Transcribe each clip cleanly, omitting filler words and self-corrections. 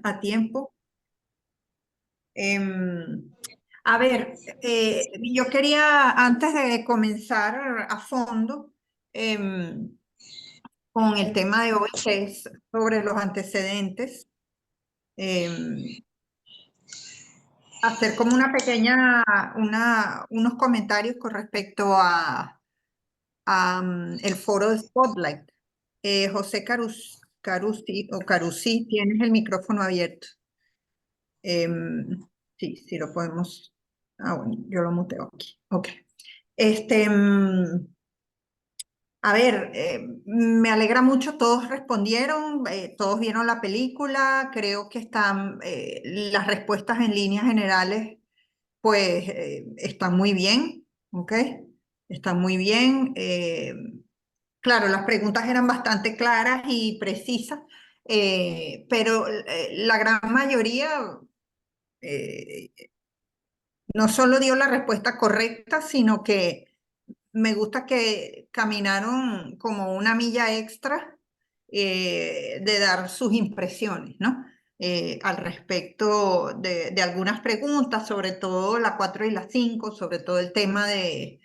a tiempo. A ver, yo quería, antes de comenzar a fondo con el tema de hoy, que es sobre los antecedentes, hacer como una pequeña, unos comentarios con respecto a el foro de Spotlight. José Carusi, tienes el micrófono abierto. Sí, sí lo podemos. Ah, bueno, yo lo muteo aquí. Ok. Este, a ver, me alegra mucho, todos respondieron, todos vieron la película, creo que están las respuestas en líneas generales, pues están muy bien, ¿ok? Están muy bien. Claro, las preguntas eran bastante claras y precisas, pero la gran mayoría eh, no solo dio la respuesta correcta, sino que me gusta que caminaron como una milla extra de dar sus impresiones, ¿no? Al respecto de algunas preguntas, sobre todo la 4 y la 5, sobre todo el tema de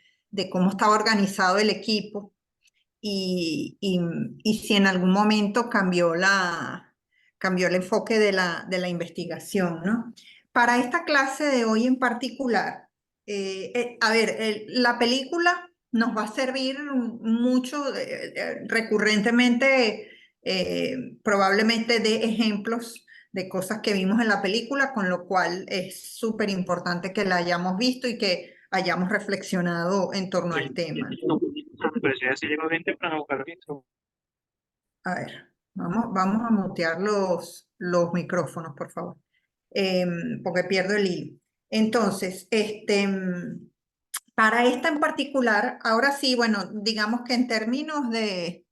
cómo estaba organizado el equipo y si en algún momento cambió el enfoque de la investigación, ¿no? Para esta clase de hoy en particular, a ver, la película nos va a servir mucho recurrentemente, probablemente de ejemplos de cosas que vimos en la película, con lo cual es súper importante que la hayamos visto y que hayamos reflexionado en torno al tema. Pero si así llego bien temprano a buscar visto. A ver, vamos a mutear los micrófonos, por favor, porque pierdo el hilo. Entonces, para esta en particular, ahora sí, bueno, digamos que en términos de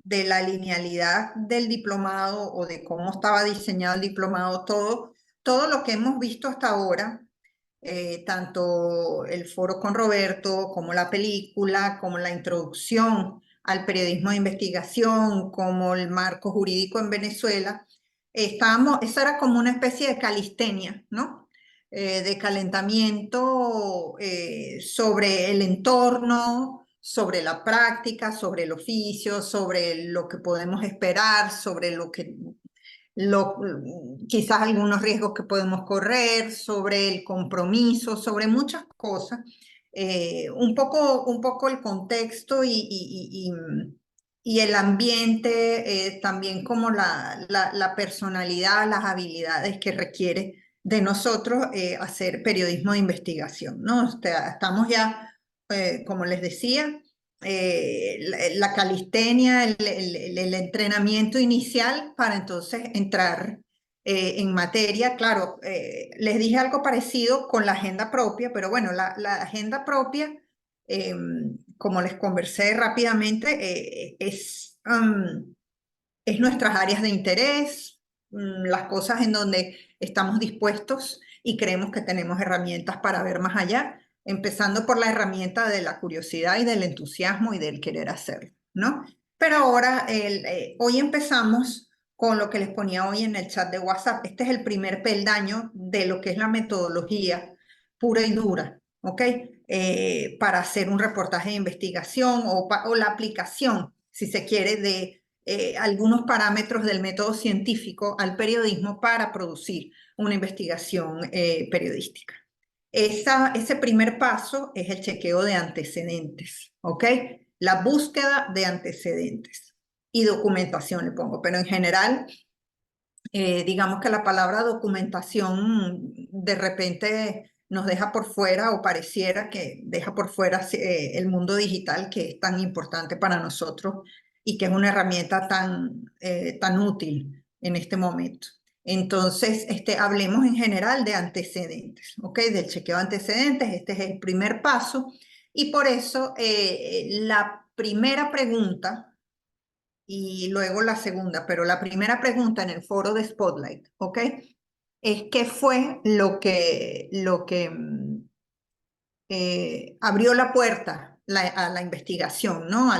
la linealidad del diplomado o de cómo estaba diseñado el diplomado, todo lo que hemos visto hasta ahora, tanto el foro con Roberto, como la película, como la introducción al periodismo de investigación, como el marco jurídico en Venezuela, esa era como una especie de calistenia, ¿no? De calentamiento sobre el entorno, sobre la práctica, sobre el oficio, sobre lo que podemos esperar, sobre quizás algunos riesgos que podemos correr, sobre el compromiso, sobre muchas cosas. Un poco el contexto y el ambiente, también como la personalidad, las habilidades que requiere de nosotros hacer periodismo de investigación, ¿no? O sea, estamos ya, como les decía, la calistenia, el entrenamiento inicial para entonces entrar en materia. Claro, les dije algo parecido con la agenda propia, pero bueno, la agenda propia, como les conversé rápidamente, es nuestras áreas de interés, las cosas en donde estamos dispuestos y creemos que tenemos herramientas para ver más allá, empezando por la herramienta de la curiosidad y del entusiasmo y del querer hacerlo, ¿no? Pero ahora, hoy empezamos con lo que les ponía hoy en el chat de WhatsApp. Este es el primer peldaño de lo que es la metodología pura y dura, ¿ok? Para hacer un reportaje de investigación o la aplicación, si se quiere, de algunos parámetros del método científico al periodismo para producir una investigación periodística. Ese primer paso es el chequeo de antecedentes, ¿ok? La búsqueda de antecedentes y documentación le pongo, pero en general, digamos que la palabra documentación de repente nos deja por fuera o pareciera que deja por fuera el mundo digital, que es tan importante para nosotros y que es una herramienta tan útil en este momento. Entonces, hablemos en general de antecedentes, ¿ok? Del chequeo de antecedentes. Este es el primer paso y por eso la primera pregunta y luego la segunda, pero la primera pregunta en el foro de Spotlight, ¿ok? Es qué fue lo que abrió la puerta a la investigación, ¿no?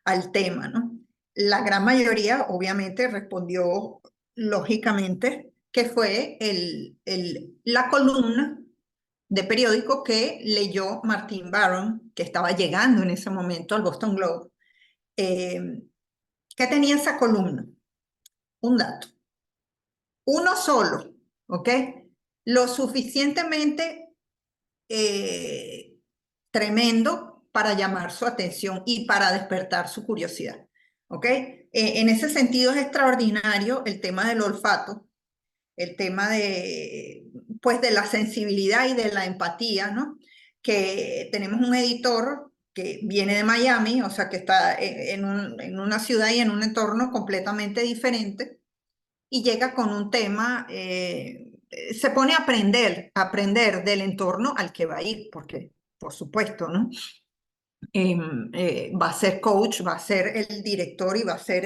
Al tema, ¿no? La gran mayoría, obviamente, respondió lógicamente que fue la columna de periódico que leyó Martin Barron, que estaba llegando en ese momento al Boston Globe. ¿Qué tenía esa columna? Un dato. Uno solo, ¿ok? Lo suficientemente tremendo para llamar su atención y para despertar su curiosidad, ¿ok? En ese sentido es extraordinario el tema del olfato, el tema pues, de la sensibilidad y de la empatía, ¿no? Que tenemos un editor que viene de Miami, o sea, que está en una ciudad y en un entorno completamente diferente, y llega con un tema, se pone a aprender del entorno al que va a ir, porque, por supuesto, ¿no? Va a ser coach, va a ser el director y va a ser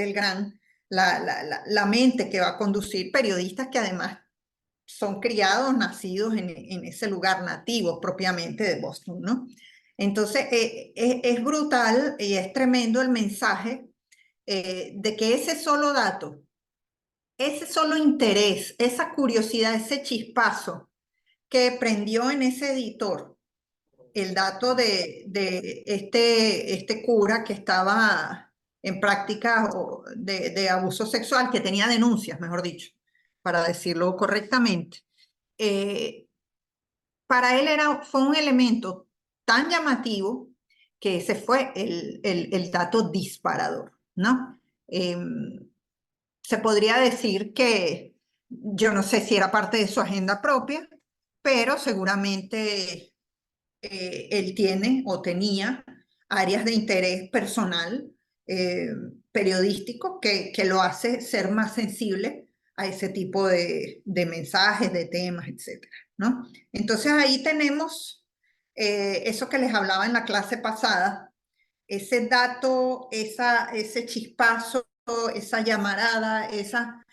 la mente que va a conducir periodistas que además son criados, nacidos en ese lugar, nativos propiamente de Boston, ¿no? Entonces, es brutal y es tremendo el mensaje de que ese solo dato, ese solo interés, esa curiosidad, ese chispazo que prendió en ese editor el dato de este cura que estaba en práctica de abuso sexual, que tenía denuncias, mejor dicho, para decirlo correctamente. eh, para él fue un elemento tan llamativo que ese fue el dato disparador, ¿no? Se podría decir que yo no sé si era parte de su agenda propia, pero seguramente él tiene o tenía áreas de interés personal, eh, periodístico, que lo hace ser más sensible a ese tipo de mensajes, de temas, etcétera, ¿no? Entonces ahí tenemos eso que les hablaba en la clase pasada, ese dato, ese chispazo, esa llamarada, esa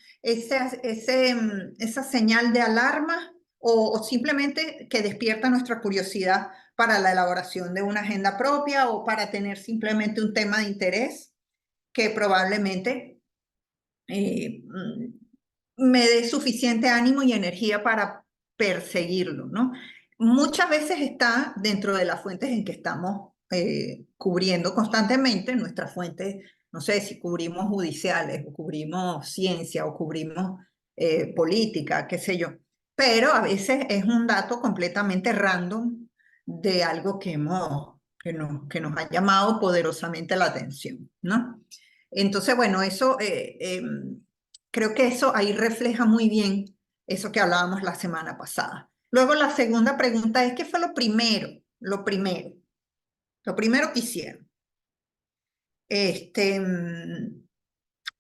señal de alarma o simplemente que despierta nuestra curiosidad para la elaboración de una agenda propia o para tener simplemente un tema de interés que probablemente me dé suficiente ánimo y energía para perseguirlo, ¿no? Muchas veces está dentro de las fuentes en que estamos cubriendo constantemente, nuestras fuentes, no sé si cubrimos judiciales o cubrimos ciencia o cubrimos política, qué sé yo, pero a veces es un dato completamente random de algo que nos ha llamado poderosamente la atención, ¿no? Entonces, bueno, creo que eso ahí refleja muy bien eso que hablábamos la semana pasada. Luego la segunda pregunta es, ¿qué fue lo primero que hicieron? Este,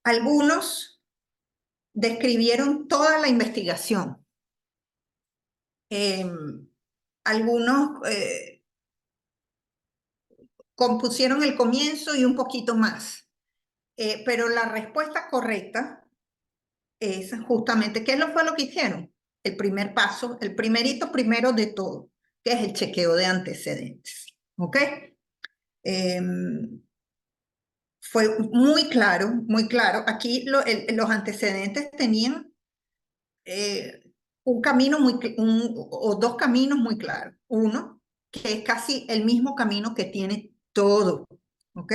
algunos describieron toda la investigación. Algunos compusieron el comienzo y un poquito más. Pero la respuesta correcta es justamente, fue lo que hicieron? El primer paso, el primerito primero de todo, que es el chequeo de antecedentes. ¿Ok? Fue muy claro, muy claro. Aquí los antecedentes tenían un camino o dos caminos muy claros. Uno, que es casi el mismo camino que tiene todo. ¿Ok?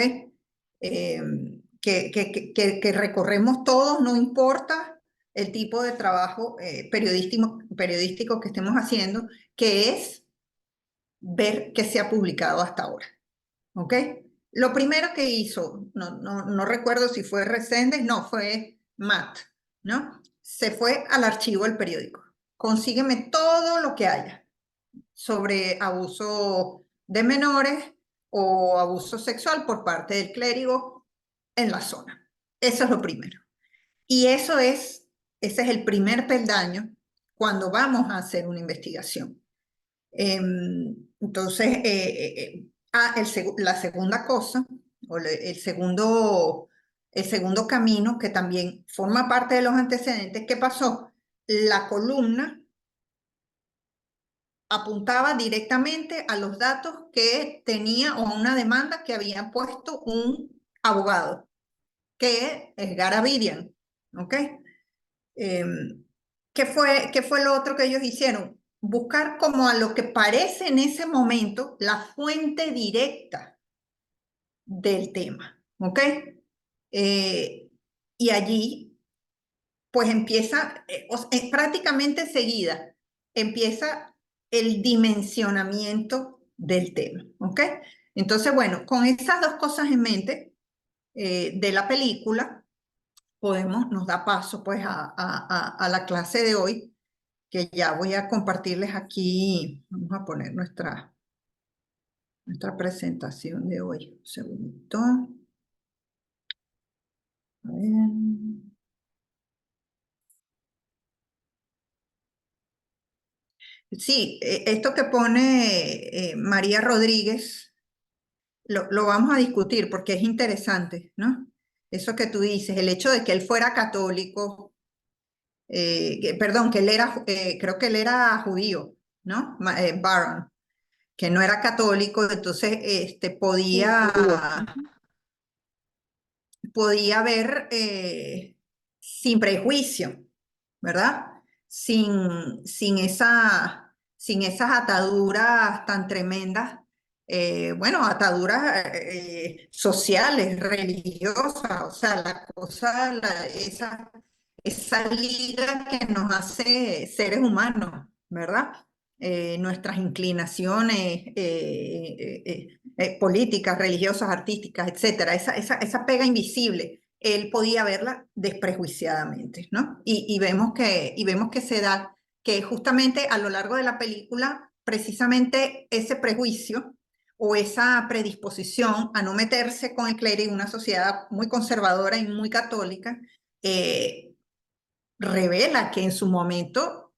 Que recorremos todos, no importa el tipo de trabajo periodístico que estemos haciendo, que es ver qué se ha publicado hasta ahora. ¿Ok? Lo primero que hizo, no recuerdo si fue Reséndez, no, fue Matt, ¿no? Se fue al archivo del periódico. Consígueme todo lo que haya sobre abuso de menores o abuso sexual por parte del clérigo en la zona. Eso es lo primero. Y ese es el primer peldaño cuando vamos a hacer una investigación. Entonces, la segunda cosa, o el segundo camino que también forma parte de los antecedentes, ¿qué pasó? La columna apuntaba directamente a los datos que tenía o a una demanda que había puesto un abogado que es Garavirian, ¿ok? ¿Qué fue lo otro que ellos hicieron? Buscar como a lo que parece en ese momento la fuente directa del tema, ¿ok? Y allí, pues empieza, prácticamente enseguida, empieza el dimensionamiento del tema, ¿ok? Entonces, bueno, con esas dos cosas en mente de la película, nos da paso pues a la clase de hoy, que ya voy a compartirles aquí, vamos a poner nuestra presentación de hoy. Un segundito. A ver. Sí, esto que pone María Rodríguez, lo vamos a discutir porque es interesante, ¿no? Eso que tú dices, el hecho de que él fuera católico, perdón, que él era, creo que él era judío, ¿no? Baron, que no era católico, entonces Sí, judío. podía ver sin prejuicio, ¿verdad? Sin esas ataduras tan tremendas, bueno, ataduras sociales, religiosas, o sea, esa liga que nos hace seres humanos, ¿verdad? Nuestras inclinaciones políticas, religiosas, artísticas, etcétera, esa pega invisible, él podía verla desprejuiciadamente, ¿no? Y vemos que se da, que justamente a lo largo de la película, precisamente ese prejuicio o esa predisposición a no meterse con el clero en una sociedad muy conservadora y muy católica, revela que en su momento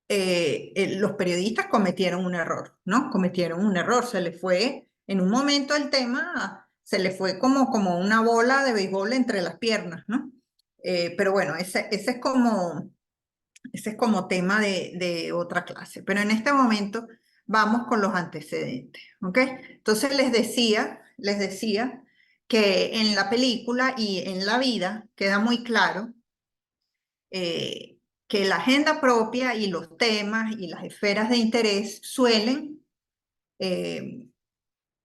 los periodistas cometieron un error, ¿no? Cometieron un error, se le fue, en un momento el tema, se le fue como una bola de béisbol entre las piernas, ¿no? Pero bueno, ese es como tema de otra clase. Pero en este momento vamos con los antecedentes, ¿ok? Entonces les decía que en la película y en la vida queda muy claro que la agenda propia y los temas y las esferas de interés suelen eh,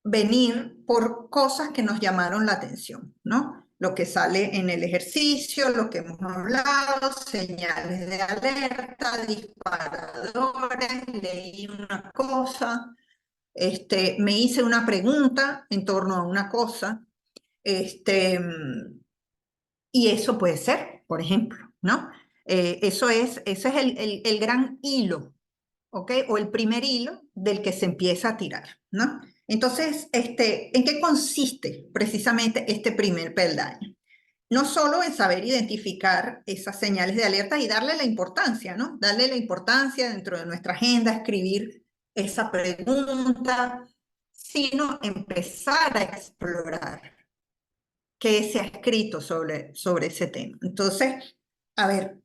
venir por cosas que nos llamaron la atención, ¿no? Lo que sale en el ejercicio, lo que hemos hablado, señales de alerta, disparadores, leí una cosa, me hice una pregunta en torno a una cosa, este, y eso puede ser, por ejemplo, ¿no? Ese es el gran hilo, ¿ok? O el primer hilo del que se empieza a tirar, ¿no? Entonces, ¿en qué consiste precisamente este primer peldaño? No solo en saber identificar esas señales de alerta y darle la importancia, ¿no? Darle la importancia dentro de nuestra agenda, escribir esa pregunta, sino empezar a explorar qué se ha escrito sobre ese tema. Entonces, a ver,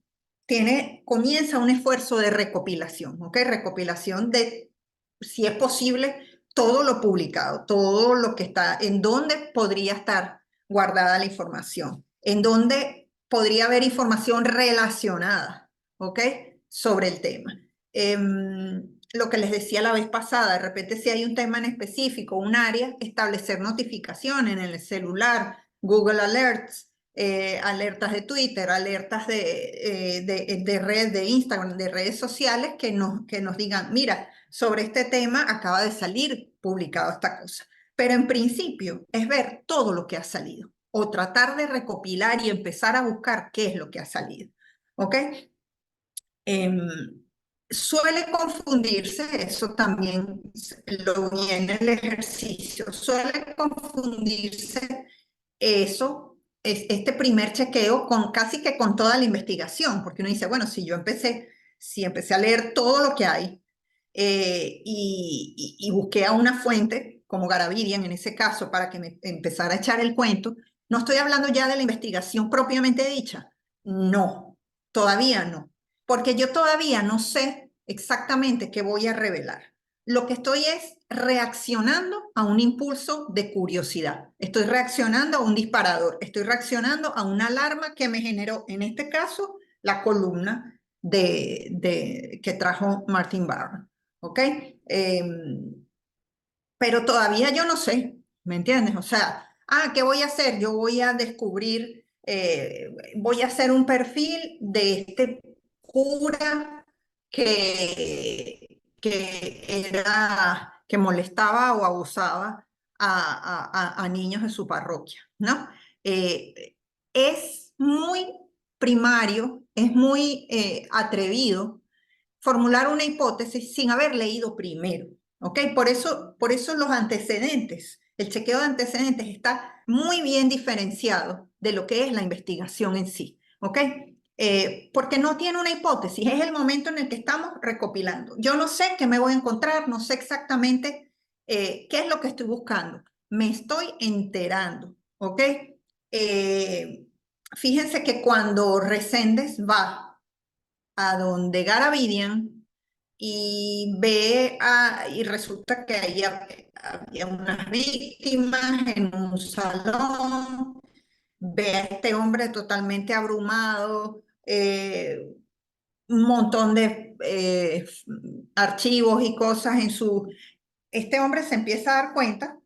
comienza un esfuerzo de recopilación, ¿ok? Recopilación de, si es posible, todo lo publicado, todo lo que está, en dónde podría estar guardada la información, en dónde podría haber información relacionada, ¿ok? Sobre el tema. Lo que les decía la vez pasada, de repente si hay un tema en específico, un área, establecer notificaciones en el celular, Google Alerts, alertas de Twitter, alertas de redes de Instagram, de redes sociales que nos digan, mira, sobre este tema acaba de salir publicado esta cosa. Pero en principio es ver todo lo que ha salido o tratar de recopilar y empezar a buscar qué es lo que ha salido. ¿Ok? Suele confundirse, eso también lo vi en el ejercicio, suele confundirse eso, este primer chequeo con casi que con toda la investigación, porque uno dice, bueno, si empecé a leer todo lo que hay y busqué a una fuente, como Garavirian en ese caso, para que me empezara a echar el cuento, no estoy hablando ya de la investigación propiamente dicha, no, todavía no, porque yo todavía no sé exactamente qué voy a revelar. lo que estoy es reaccionando a un impulso de curiosidad. Estoy reaccionando a un disparador. Estoy reaccionando a una alarma que me generó, en este caso, la columna que trajo Martin Barron. ¿Ok? Pero todavía yo no sé, ¿me entiendes? O sea, ¿qué voy a hacer? Yo voy a descubrir, voy a hacer un perfil de este cura que molestaba o abusaba a niños de su parroquia, ¿no? Es muy primario, es muy atrevido formular una hipótesis sin haber leído primero. ¿Ok? Por eso los antecedentes, el chequeo de antecedentes está muy bien diferenciado de lo que es la investigación en sí. ¿Ok? Porque no tiene una hipótesis, es el momento en el que estamos recopilando. Yo no sé qué me voy a encontrar, no sé exactamente qué es lo que estoy buscando. Me estoy enterando. ¿Ok? Fíjense que cuando Reséndez va a donde Garavidian y y resulta que había unas víctimas en un salón, ve a este hombre totalmente abrumado, un montón de archivos y cosas en su... Este hombre se empieza a dar cuenta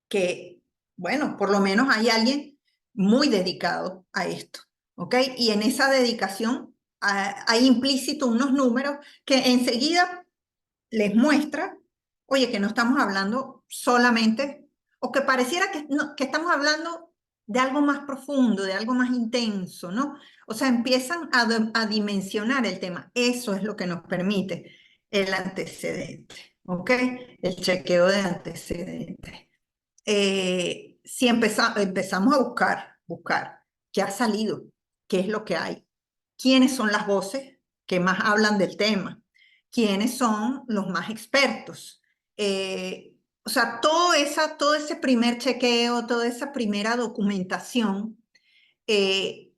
que, bueno, por lo menos hay alguien muy dedicado a esto, ¿ok? Y en esa dedicación hay implícito unos números que enseguida les muestra, oye, que no estamos hablando solamente, o que pareciera que estamos hablando de algo más profundo, de algo más intenso, ¿no? O sea, empiezan a dimensionar el tema. Eso es lo que nos permite el antecedente, ¿ok? El chequeo de antecedentes. Si empezamos a buscar qué ha salido, qué es lo que hay, quiénes son las voces que más hablan del tema, quiénes son los más expertos. O sea, todo ese primer chequeo, toda esa primera documentación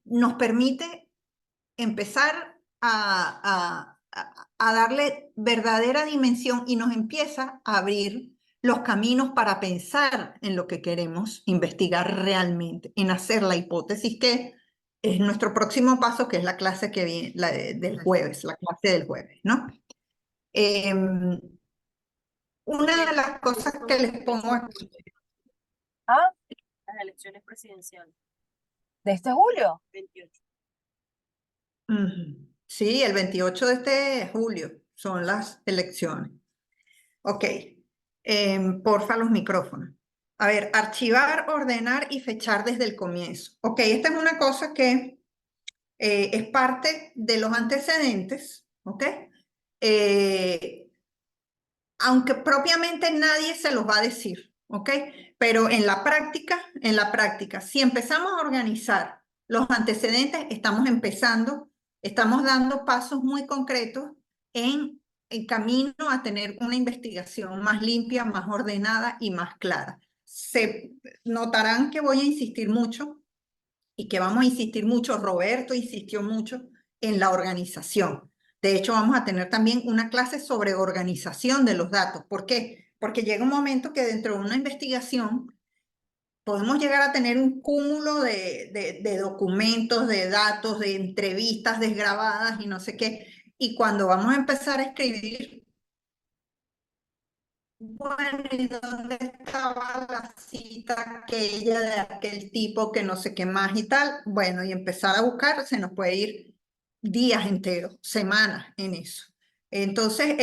nos permite empezar a darle verdadera dimensión y nos empieza a abrir los caminos para pensar en lo que queremos investigar realmente, en hacer la hipótesis que es nuestro próximo paso, que es la clase que viene, del jueves, la clase del jueves, ¿no? Una de las cosas que les pongo aquí. Las elecciones presidenciales. ¿De este julio? 28. Sí, el 28 de este julio son las elecciones. Ok, porfa los micrófonos. A ver, archivar, ordenar y fechar desde el comienzo. Ok, esta es una cosa que es parte de los antecedentes, ¿ok? Aunque propiamente nadie se los va a decir, ¿ok? Pero en la práctica, si empezamos a organizar los antecedentes, estamos dando pasos muy concretos en camino a tener una investigación más limpia, más ordenada y más clara. Se notarán que voy a insistir mucho y que vamos a insistir mucho, Roberto insistió mucho en la organización. De hecho, vamos a tener también una clase sobre organización de los datos. ¿Por qué? Porque llega un momento que dentro de una investigación podemos llegar a tener un cúmulo de documentos, de datos, de entrevistas desgrabadas y no sé qué. Y cuando vamos a empezar a escribir, bueno, ¿y dónde estaba la cita aquella de aquel tipo que no sé qué más y tal? Bueno, y empezar a buscar, se nos puede ir días enteros, semanas en eso. Entonces,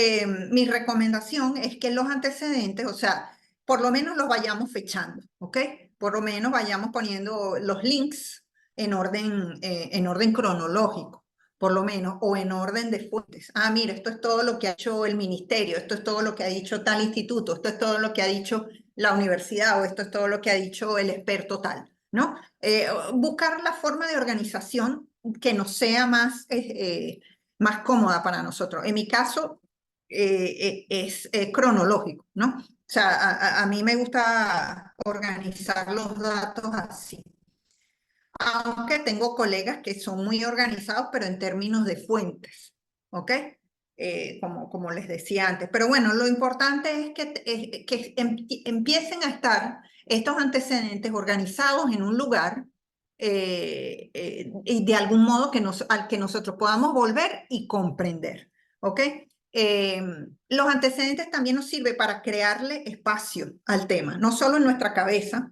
mi recomendación es que los antecedentes, o sea, por lo menos los vayamos fechando, ¿ok? Por lo menos vayamos poniendo los links en orden cronológico por lo menos, o en orden de fuentes. Mira, esto es todo lo que ha hecho el ministerio, esto es todo lo que ha dicho tal instituto, esto es todo lo que ha dicho la universidad, o esto es todo lo que ha dicho el experto tal, ¿no? Buscar la forma de organización que nos sea más cómoda para nosotros. En mi caso, es cronológico, ¿no? O sea, a mí me gusta organizar los datos así. Aunque tengo colegas que son muy organizados, pero en términos de fuentes, ¿ok? como les decía antes. Pero bueno, lo importante es que empiecen a estar estos antecedentes organizados en un lugar y de algún modo al que nosotros podamos volver y comprender, ¿ok? Los antecedentes también nos sirven para crearle espacio al tema, no solo en nuestra cabeza,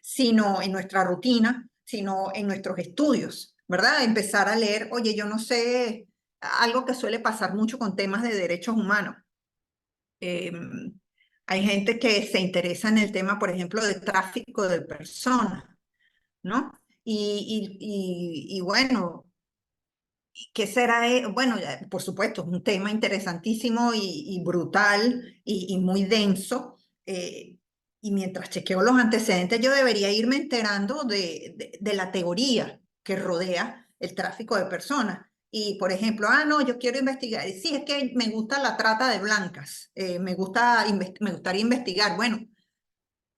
sino en nuestra rutina, sino en nuestros estudios, ¿verdad? Empezar a leer, oye, yo no sé, algo que suele pasar mucho con temas de derechos humanos. Hay gente que se interesa en el tema, por ejemplo, de tráfico de personas, ¿no? Y bueno, ¿qué será? Bueno, por supuesto, es un tema interesantísimo y brutal y muy denso. Y mientras chequeo los antecedentes, yo debería irme enterando de la teoría que rodea el tráfico de personas. Y, por ejemplo, no, yo quiero investigar. Sí, es que me gusta la trata de blancas. Me gustaría investigar. Bueno,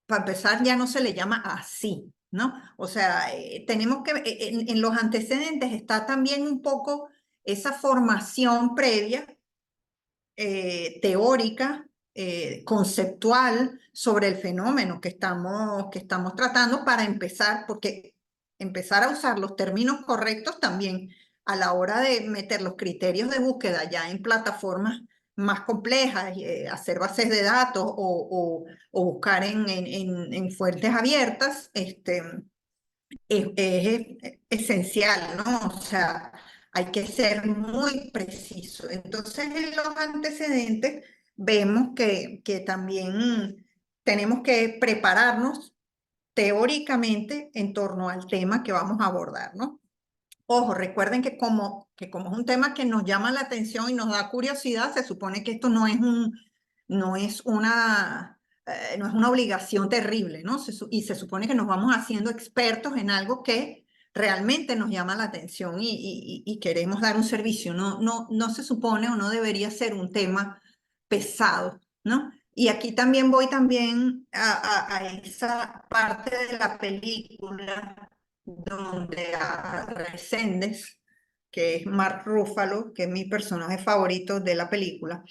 para empezar, ya no se le llama así, ¿no? O sea, tenemos que, en los antecedentes está también un poco esa formación previa, teórica, conceptual sobre el fenómeno que estamos tratando para empezar, porque empezar a usar los términos correctos también a la hora de meter los criterios de búsqueda ya en plataformas más complejas, hacer bases de datos o buscar en fuentes abiertas, es esencial, ¿no? O sea, hay que ser muy preciso. Entonces, en los antecedentes vemos que también tenemos que prepararnos teóricamente en torno al tema que vamos a abordar, ¿no? Ojo, recuerden que como es un tema que nos llama la atención y nos da curiosidad, se supone que esto no es una obligación terrible, ¿no? Y se supone que nos vamos haciendo expertos en algo que realmente nos llama la atención y queremos dar un servicio. No se supone o no debería ser un tema pesado, ¿no? Y aquí también voy también a esa parte de la película donde a Reséndez, que es Mark Ruffalo, que es mi personaje favorito de la película,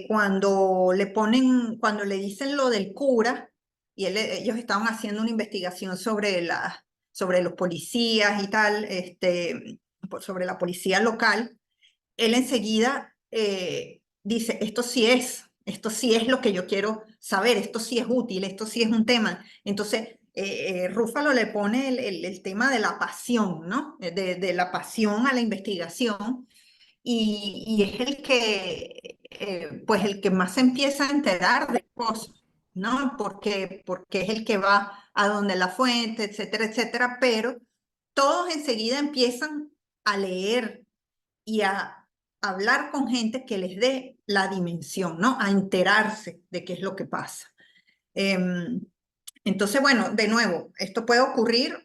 cuando le dicen lo del cura, y ellos estaban haciendo una investigación sobre los policías y tal, sobre la policía local, él enseguida dice, esto sí es lo que yo quiero saber, esto sí es útil, esto sí es un tema. Entonces, Rúfalo le pone el tema de la pasión, ¿no? De la pasión a la investigación y es el que más se empieza a enterar de cosas, ¿no? Porque es el que va a donde la fuente, etcétera, etcétera, pero todos enseguida empiezan a leer y a hablar con gente que les dé la dimensión, ¿no? A enterarse de qué es lo que pasa. Entonces, bueno, de nuevo, esto puede ocurrir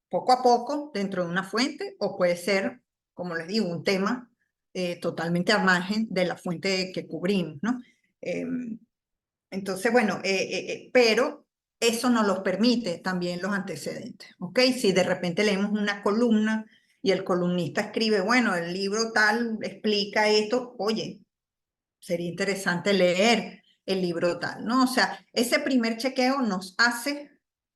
poco a poco dentro de una fuente o puede ser, como les digo, un tema totalmente al margen de la fuente que cubrimos, ¿no? Entonces, bueno, pero eso nos lo permite también los antecedentes, ¿ok? Si de repente leemos una columna y el columnista escribe, bueno, el libro tal explica esto, oye, sería interesante leer el libro tal, ¿no? O sea, ese primer chequeo nos hace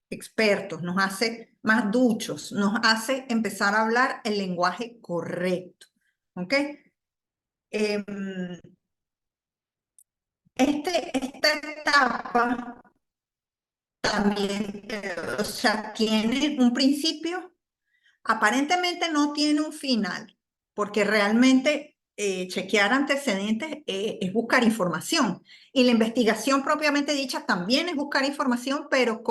expertos, nos hace más duchos, nos hace empezar a hablar el lenguaje correcto, ¿ok? Em, esta etapa también, o sea, tiene un principio, aparentemente no tiene un final, porque realmente chequear antecedentes es buscar información. Y la investigación propiamente dicha también es buscar información, pero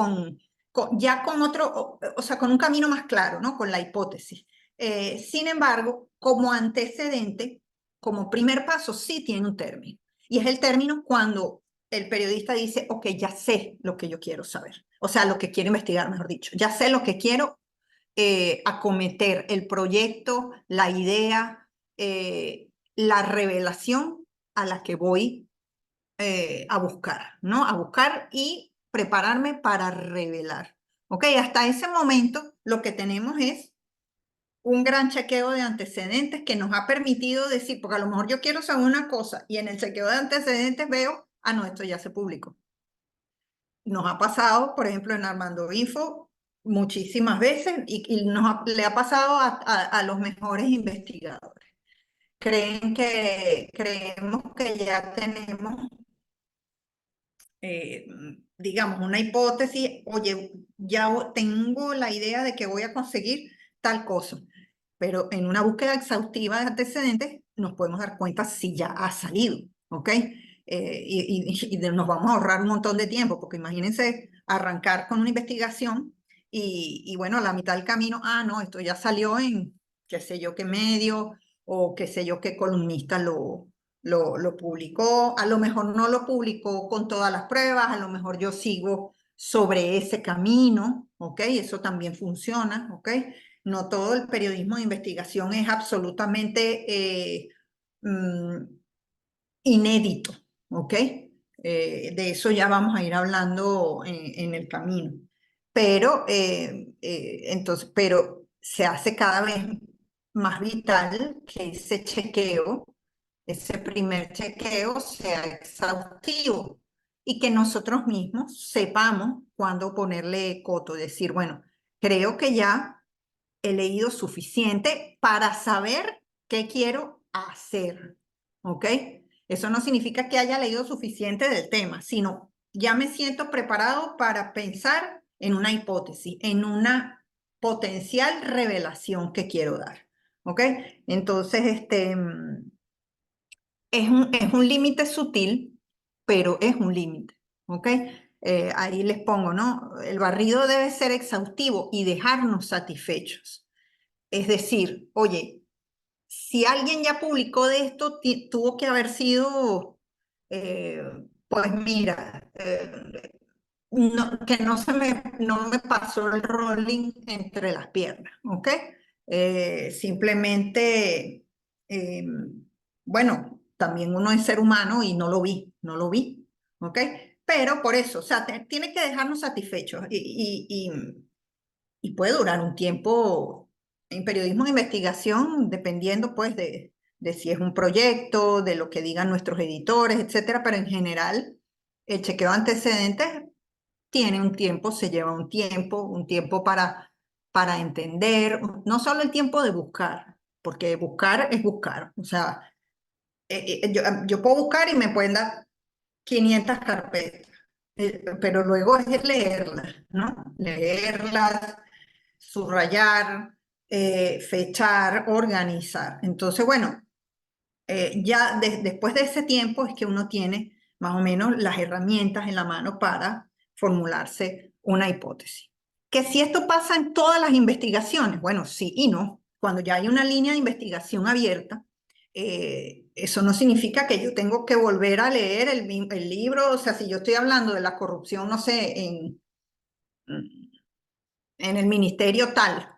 ya con otro, o sea, con un camino más claro, ¿no? Con la hipótesis. Sin embargo, como antecedente, como primer paso, sí tiene un término. Y es el término cuando el periodista dice, ok, ya sé lo que yo quiero saber. O sea, lo que quiero investigar, mejor dicho. Ya sé lo que quiero acometer, el proyecto, la idea, la revelación a la que voy a buscar, ¿no? A buscar y prepararme para revelar. ¿Ok? Hasta ese momento lo que tenemos es un gran chequeo de antecedentes que nos ha permitido decir, porque a lo mejor yo quiero saber una cosa y en el chequeo de antecedentes veo, ah, no, esto ya se publicó. Nos ha pasado, por ejemplo, en Armando Info muchísimas veces y le ha pasado a los mejores investigadores. Creemos que ya tenemos, digamos, una hipótesis, oye, ya tengo la idea de que voy a conseguir tal cosa, pero en una búsqueda exhaustiva de antecedentes nos podemos dar cuenta si ya ha salido, ¿ok? Y nos vamos a ahorrar un montón de tiempo, porque imagínense arrancar con una investigación y bueno, a la mitad del camino, ah, no, esto ya salió en qué sé yo qué medio o qué sé yo qué columnista lo publicó, a lo mejor no lo publicó con todas las pruebas, a lo mejor yo sigo sobre ese camino, ¿ok? Eso también funciona, ¿ok? No todo el periodismo de investigación es absolutamente inédito, ¿ok? De eso ya vamos a ir hablando en el camino. Pero se hace cada vez más vital que ese chequeo, ese primer chequeo sea exhaustivo y que nosotros mismos sepamos cuándo ponerle coto, decir, bueno, creo que ya he leído suficiente para saber qué quiero hacer, ¿ok? Eso no significa que haya leído suficiente del tema, sino ya me siento preparado para pensar en una hipótesis, en una potencial revelación que quiero dar, ¿ok? Entonces, es un límite sutil, pero es un límite, ¿ok? Ahí les pongo, ¿no? El barrido debe ser exhaustivo y dejarnos satisfechos. Es decir, oye, si alguien ya publicó de esto, tuvo que haber sido, eh, pues mira, que no me pasó el rolling entre las piernas, ¿ok? Simplemente, eh, bueno, también uno es ser humano y no lo vi, ¿ok? Pero por eso, o sea, tiene que dejarnos satisfechos y puede durar un tiempo en periodismo de investigación, dependiendo pues de si es un proyecto, de lo que digan nuestros editores, etcétera, pero en general el chequeo de antecedentes tiene un tiempo, se lleva un tiempo para entender, no solo el tiempo de buscar, porque buscar es buscar, o sea, yo puedo buscar y me pueden dar 500 carpetas, pero luego es leerlas, ¿no? Leerlas, subrayar, fechar, organizar. Entonces, bueno, ya después de ese tiempo es que uno tiene más o menos las herramientas en la mano para formularse una hipótesis. Que si esto pasa en todas las investigaciones, bueno, sí y no. Cuando ya hay una línea de investigación abierta, eso no significa que yo tengo que volver a leer el libro, o sea, si yo estoy hablando de la corrupción, no sé, en el ministerio tal,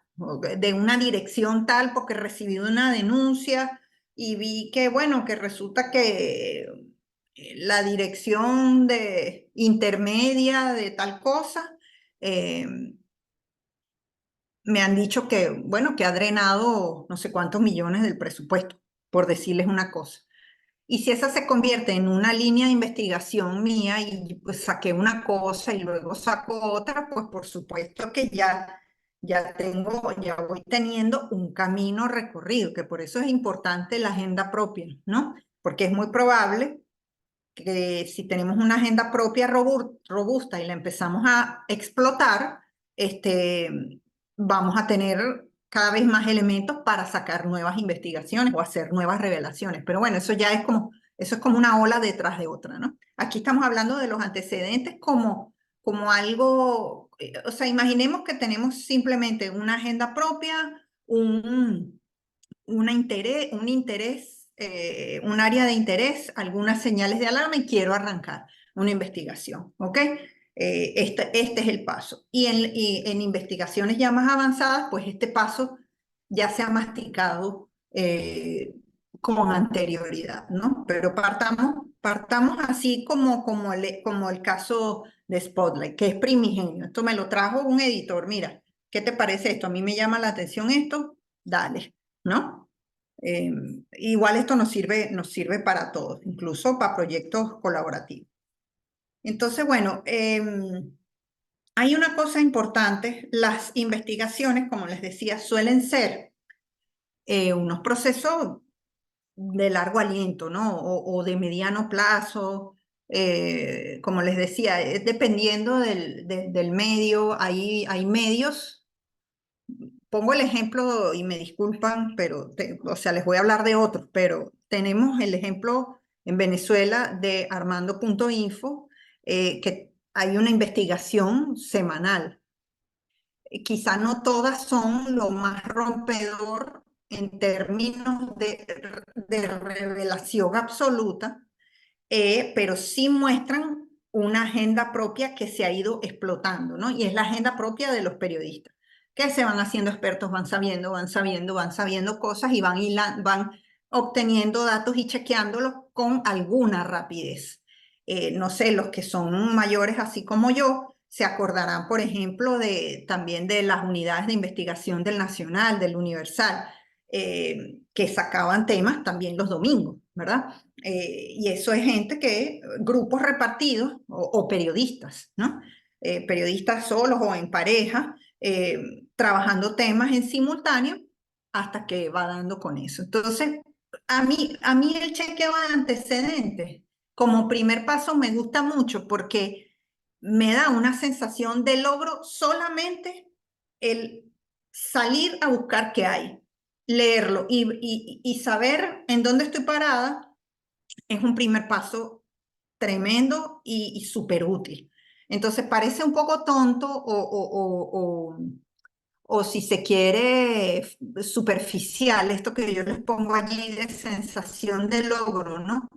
de una dirección tal, porque recibí una denuncia y vi que, bueno, que resulta que la dirección de intermedia de tal cosa, eh, me han dicho que, bueno, que ha drenado no sé cuántos millones del presupuesto, por decirles una cosa. Y si esa se convierte en una línea de investigación mía y pues saqué una cosa y luego saco otra, pues por supuesto que ya voy teniendo un camino recorrido, que por eso es importante la agenda propia, ¿no? Porque es muy probable que si tenemos una agenda propia robusta y la empezamos a explotar, vamos a tener cada vez más elementos para sacar nuevas investigaciones o hacer nuevas revelaciones. Pero bueno, eso es como una ola detrás de otra, ¿no? Aquí estamos hablando de los antecedentes como algo, o sea, imaginemos que tenemos simplemente una agenda propia, un interés, un área de interés, algunas señales de alarma y quiero arrancar una investigación, ¿ok? Este es el paso. Y en investigaciones ya más avanzadas, pues este paso ya se ha masticado con anterioridad, ¿no? Pero partamos así como el caso de Spotlight, que es primigenio. Esto me lo trajo un editor, mira, ¿qué te parece esto? A mí me llama la atención esto, dale, ¿no? Igual esto nos sirve para todos, incluso para proyectos colaborativos. Entonces, bueno, hay una cosa importante, las investigaciones, como les decía, suelen ser unos procesos de largo aliento, ¿no? O de mediano plazo, como les decía, dependiendo del medio, hay medios. Pongo el ejemplo y me disculpan, pero, o sea, les voy a hablar de otros, pero tenemos el ejemplo en Venezuela de Armando.info, que hay una investigación semanal. Quizá no todas son lo más rompedor en términos de revelación absoluta, pero sí muestran una agenda propia que se ha ido explotando, ¿no? Y es la agenda propia de los periodistas, que se van haciendo expertos, van sabiendo cosas y van obteniendo datos y chequeándolos con alguna rapidez. No sé, los que son mayores, así como yo, se acordarán, por ejemplo, también de las unidades de investigación del Nacional, del Universal, que sacaban temas también los domingos, ¿verdad? Y eso es gente grupos repartidos o periodistas, ¿no? Periodistas solos o en pareja, trabajando temas en simultáneo hasta que va dando con eso. Entonces, a mí el chequeo de antecedentes como primer paso me gusta mucho porque me da una sensación de logro solamente el salir a buscar qué hay, leerlo y saber en dónde estoy parada es un primer paso tremendo y súper útil. Entonces parece un poco tonto o si se quiere superficial, esto que yo les pongo allí de sensación de logro, ¿no?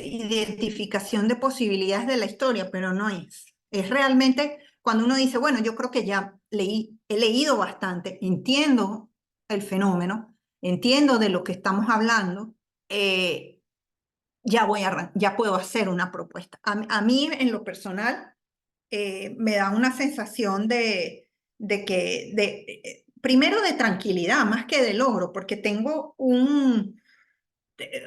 Identificación de posibilidades de la historia, pero no es. Es realmente cuando uno dice, bueno, yo creo que ya he leído bastante, entiendo el fenómeno, entiendo de lo que estamos hablando, ya puedo hacer una propuesta. A mí, en lo personal, me da una sensación primero de tranquilidad, más que de logro, porque tengo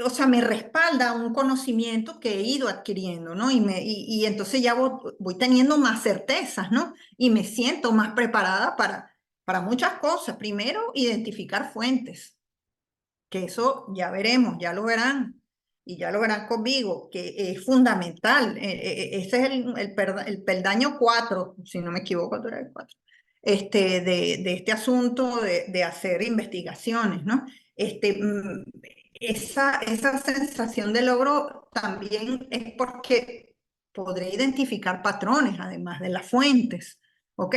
o sea, me respalda un conocimiento que he ido adquiriendo, ¿no? Y entonces ya voy teniendo más certezas, ¿no? Y me siento más preparada para muchas cosas. Primero, identificar fuentes, que eso ya veremos, ya lo verán, y ya lo verán conmigo, que es fundamental. Ese es el peldaño 4, si no me equivoco, tú eres el 4, de este asunto de hacer investigaciones, ¿no? Esa sensación de logro también es porque podré identificar patrones, además de las fuentes, ¿ok?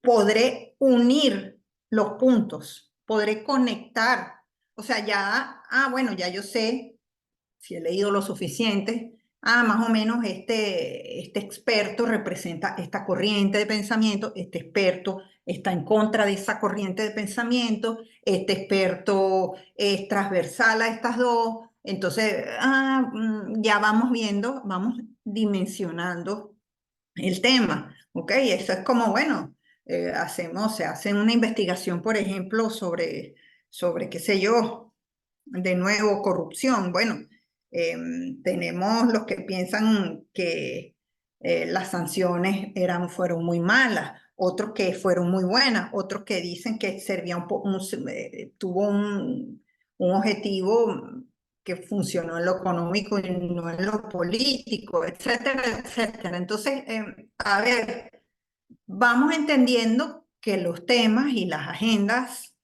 Podré unir los puntos, podré conectar. O sea, bueno, ya yo sé, si he leído lo suficiente, más o menos este experto representa esta corriente de pensamiento, este experto está en contra de esa corriente de pensamiento, este experto es transversal a estas dos, entonces ya vamos viendo, vamos dimensionando el tema, ¿ok? Eso es como, bueno, se hace una investigación, por ejemplo, qué sé yo, de nuevo, corrupción. Bueno, tenemos los que piensan que las sanciones fueron muy malas, otros que fueron muy buenas, otros que dicen que tuvo un objetivo que funcionó en lo económico y no en lo político, etcétera, etcétera. Entonces, a ver, vamos entendiendo que los temas y las agendas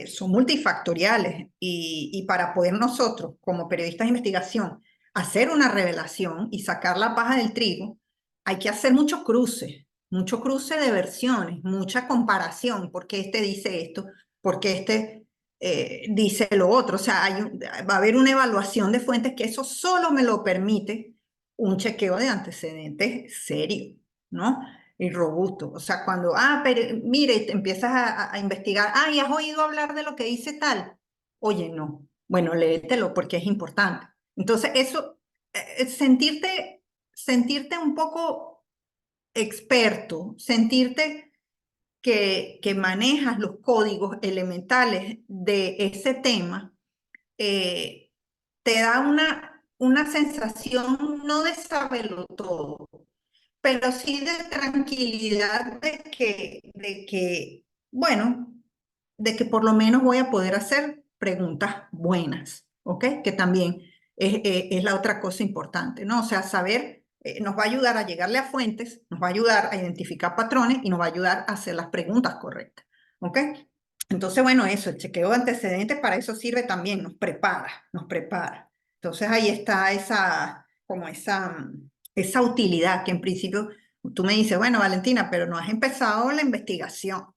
son multifactoriales y para poder nosotros, como periodistas de investigación, hacer una revelación y sacar la paja del trigo, hay que hacer mucho cruce de versiones, mucha comparación, porque este dice esto, porque este dice lo otro. O sea, va a haber una evaluación de fuentes que eso solo me lo permite un chequeo de antecedentes serio, ¿no? Y robusto. O sea, cuando, pero mire, te empiezas a investigar, ¿y has oído hablar de lo que dice tal? Oye, no. Bueno, léetelo porque es importante. Entonces, eso, sentirte un poco experto, sentirte que manejas los códigos elementales de ese tema, te da una sensación no de saberlo todo, pero sí de tranquilidad bueno, de que por lo menos voy a poder hacer preguntas buenas, ¿ok? Que también es la otra cosa importante, ¿no? O sea, saber nos va a ayudar a llegarle a fuentes, nos va a ayudar a identificar patrones y nos va a ayudar a hacer las preguntas correctas, ¿ok? Entonces, bueno, eso, el chequeo de antecedentes para eso sirve también, nos prepara, nos prepara. Entonces ahí está esa utilidad que en principio tú me dices, bueno, Valentina, pero no has empezado la investigación.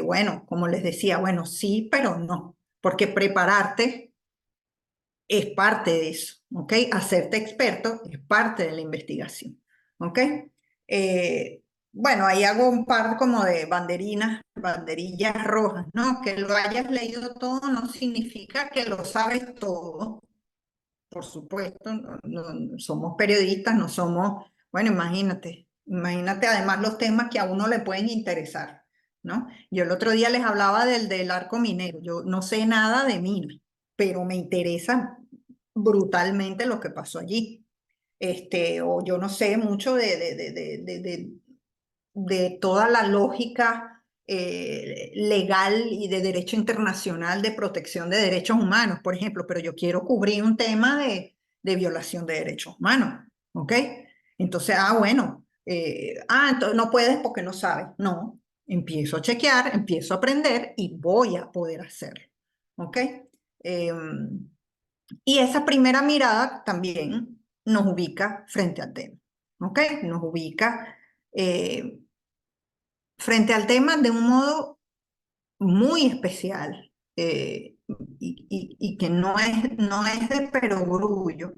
Bueno, como les decía, bueno, sí, pero no, porque prepararte es parte de eso, ¿ok? Hacerte experto es parte de la investigación, ¿ok? Eh, bueno, ahí hago un par como de banderillas rojas, ¿no? Que lo hayas leído todo no significa que lo sabes todo, por supuesto, no somos periodistas, no somos, bueno, imagínate además los temas que a uno le pueden interesar, ¿no? Yo el otro día les hablaba del arco minero, yo no sé nada de minas, pero me interesa brutalmente lo que pasó allí. O yo no sé mucho de toda la lógica legal y de derecho internacional de protección de derechos humanos, por ejemplo, pero yo quiero cubrir un tema de violación de derechos humanos, ¿ok? Entonces, bueno, entonces no puedes porque no sabes. No, empiezo a chequear, empiezo a aprender y voy a poder hacerlo, ¿ok? Y esa primera mirada también nos ubica frente al tema, ¿ok? Nos ubica eh, frente al tema de un modo muy especial y que no es de perogrullo,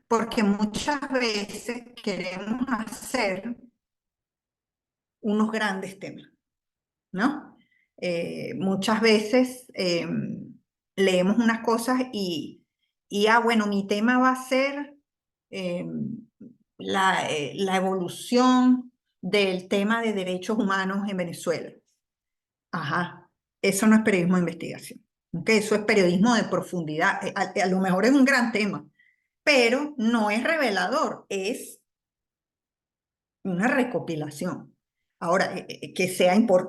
porque muchas veces queremos hacer unos grandes temas, ¿no? Muchas veces leemos unas cosas bueno, mi tema va a ser eh, la evolución del tema de derechos humanos en Venezuela. Ajá, eso no es periodismo de investigación, ¿ok? Eso es periodismo de profundidad. A lo mejor es un gran tema, pero no es revelador, es una recopilación. Ahora, que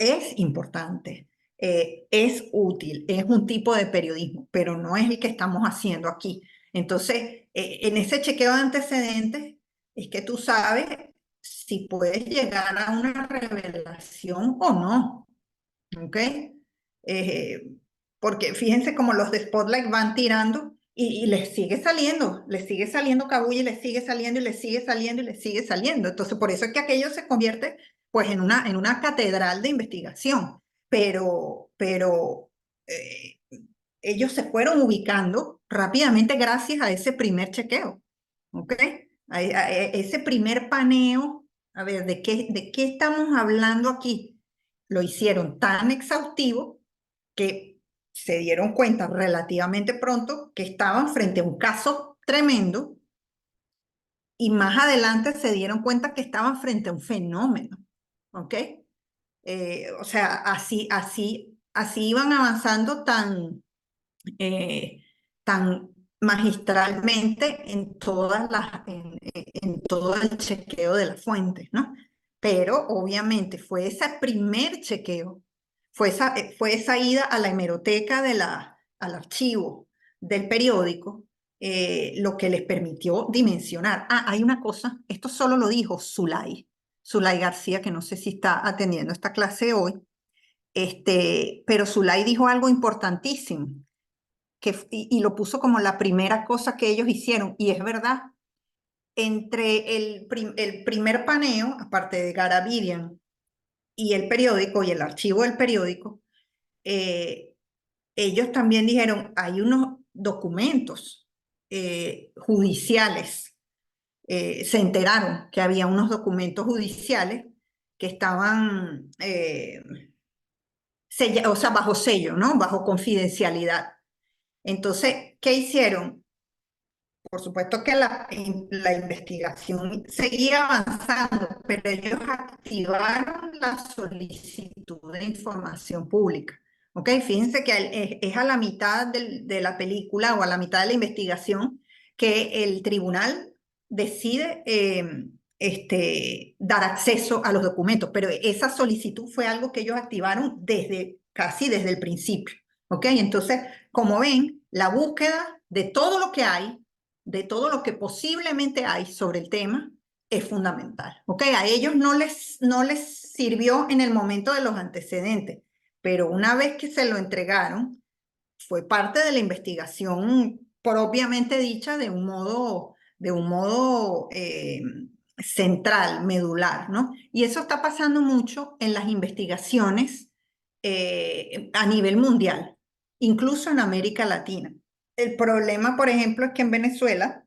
es importante, es útil, es un tipo de periodismo, pero no es el que estamos haciendo aquí. Entonces, en ese chequeo de antecedentes es que tú sabes si puedes llegar a una revelación o no. ¿Ok? Eh, Porque fíjense como los de Spotlight van tirando y les sigue saliendo cabulla y les sigue saliendo y les sigue saliendo y les sigue saliendo. Entonces, por eso es que aquello se convierte pues en una catedral de investigación. Pero ellos se fueron ubicando rápidamente gracias a ese primer chequeo. ¿Ok? A ese primer paneo, a ver, ¿de qué estamos hablando aquí? Lo hicieron tan exhaustivo que se dieron cuenta relativamente pronto que estaban frente a un caso tremendo y más adelante se dieron cuenta que estaban frente a un fenómeno, ¿ok? O sea, así iban avanzando eh, tan magistralmente en todo el chequeo de las fuentes, ¿no? Pero obviamente fue ese primer chequeo, fue esa ida a la hemeroteca al archivo del periódico, lo que les permitió dimensionar. Hay una cosa, esto solo lo dijo Zulay García, que no sé si está atendiendo esta clase hoy, pero Zulay dijo algo importantísimo y lo puso como la primera cosa que ellos hicieron, y es verdad, entre el primer paneo, aparte de Garavidian y el periódico y el archivo del periódico, ellos también dijeron, hay unos documentos judiciales, se enteraron que había unos documentos judiciales que estaban, o sea, bajo sello, ¿no? Bajo confidencialidad. Entonces, ¿qué hicieron? por supuesto que la investigación seguía avanzando, pero ellos activaron la solicitud de información pública. ¿Ok? Fíjense que es a la mitad de la película o a la mitad de la investigación que el tribunal decide dar acceso a los documentos, pero esa solicitud fue algo que ellos activaron casi desde el principio. ¿Ok? Entonces, como ven, la búsqueda de todo lo que hay, de todo lo que posiblemente hay sobre el tema, es fundamental. ¿Ok? A ellos no les sirvió en el momento de los antecedentes, pero una vez que se lo entregaron, fue parte de la investigación propiamente dicha de un modo central, medular, ¿no? Y eso está pasando mucho en las investigaciones a nivel mundial, incluso en América Latina. El problema, por ejemplo, es que en Venezuela,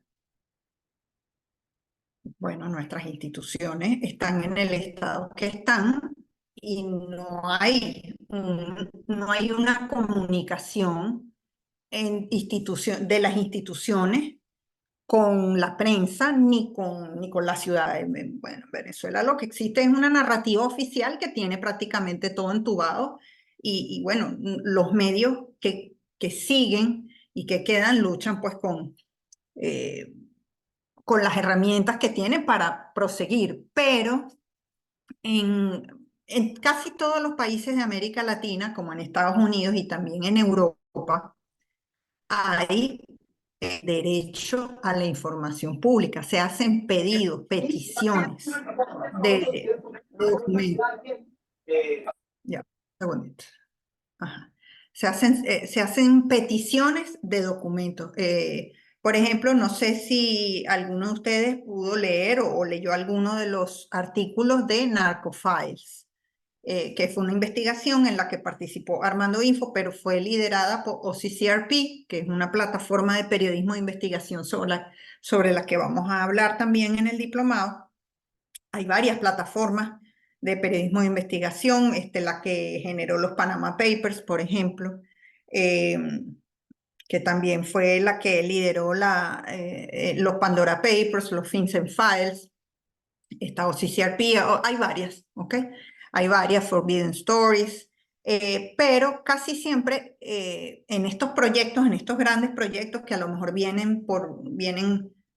bueno, nuestras instituciones están en el estado que están y no hay una comunicación de las instituciones con la prensa ni con la ciudad. Bueno, en Venezuela lo que existe es una narrativa oficial que tiene prácticamente todo entubado y bueno, los medios que siguen y que quedan luchan pues con las herramientas que tienen para proseguir, pero en casi todos los países de América Latina, como en Estados Unidos y también en Europa, hay derecho a la información pública. Se hacen pedidos, peticiones de documentos. Ya, un segundito. Ajá. Se hacen peticiones de documentos. Por ejemplo, no sé si alguno de ustedes pudo leer o leyó alguno de los artículos de Narcofiles, que fue una investigación en la que participó Armando Info, pero fue liderada por OCCRP, que es una plataforma de periodismo de investigación sobre la que vamos a hablar también en el diplomado. Hay varias plataformas de periodismo de investigación, la que generó los Panama Papers, por ejemplo, que también fue la que lideró los Pandora Papers, los FinCEN Files, esta OCCRP, hay varias, ¿ok? Hay varias Forbidden Stories, pero casi siempre en estos proyectos, en estos grandes proyectos que a lo mejor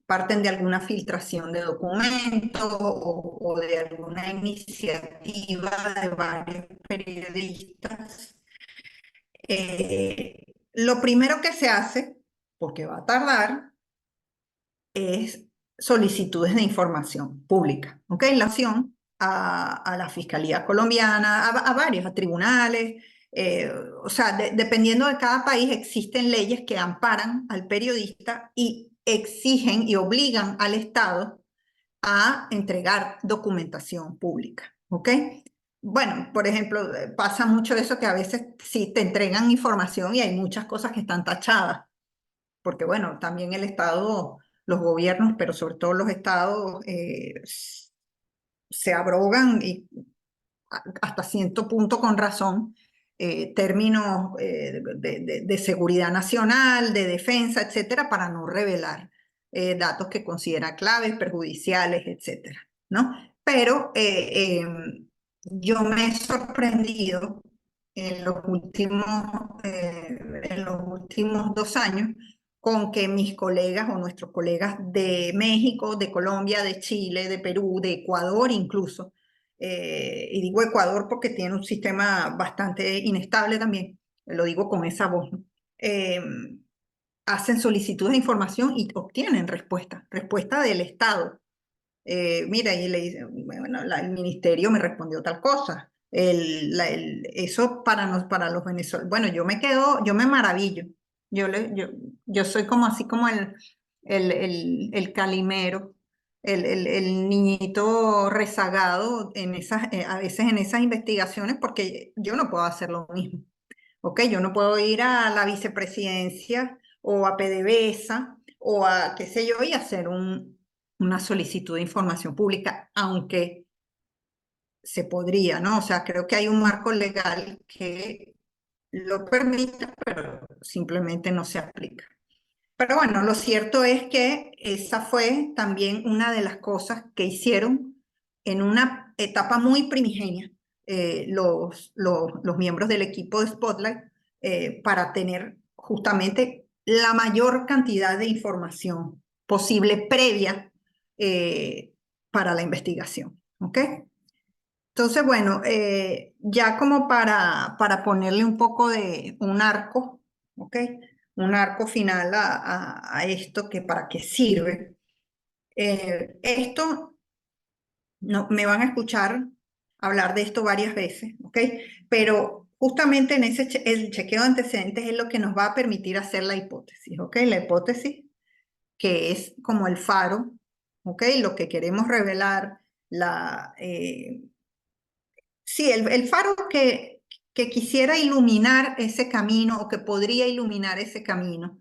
parten de alguna filtración de documentos o de alguna iniciativa de varios periodistas, lo primero que se hace, porque va a tardar, es solicitudes de información pública, ¿ok? La acción a la Fiscalía Colombiana, a varios, a tribunales, o sea, dependiendo de cada país existen leyes que amparan al periodista y exigen y obligan al Estado a entregar documentación pública, ¿ok? Bueno, por ejemplo, pasa mucho eso que a veces sí te entregan información y hay muchas cosas que están tachadas, porque bueno, también el Estado, los gobiernos, pero sobre todo los estados, se abrogan y hasta cierto punto con razón términos de seguridad nacional, de defensa, etcétera, para no revelar datos que considera claves, perjudiciales, etcétera, ¿no? Pero yo me he sorprendido en los últimos 2 años con que mis colegas o nuestros colegas de México, de Colombia, de Chile, de Perú, de Ecuador incluso, y digo Ecuador porque tiene un sistema bastante inestable también, lo digo con esa voz, ¿no? Hacen solicitudes de información y obtienen respuesta del Estado. Mira, y le dicen, bueno, el ministerio me respondió tal cosa. Eso para los venezolanos. Bueno, yo me maravillo. Yo soy como así como el calimero, el niñito rezagado a veces en esas investigaciones, porque yo no puedo hacer lo mismo. ¿Ok? Yo no puedo ir a la vicepresidencia o a PDVSA o a qué sé yo y hacer una solicitud de información pública, aunque se podría, ¿no? O sea, creo que hay un marco legal que lo permite, pero simplemente no se aplica. Pero bueno, lo cierto es que esa fue también una de las cosas que hicieron en una etapa muy primigenia los miembros del equipo de Spotlight para tener justamente la mayor cantidad de información posible previa para la investigación. ¿Ok? Entonces, bueno, ya como para ponerle un poco de un arco, ¿ok? Un arco final a esto, que para qué sirve. Esto, no, me van a escuchar hablar de esto varias veces, ¿ok? Pero justamente en el chequeo de antecedentes es lo que nos va a permitir hacer la hipótesis, ¿ok? La hipótesis que es como el faro, ¿ok? Lo que queremos revelar, sí, el faro que quisiera iluminar ese camino o que podría iluminar ese camino.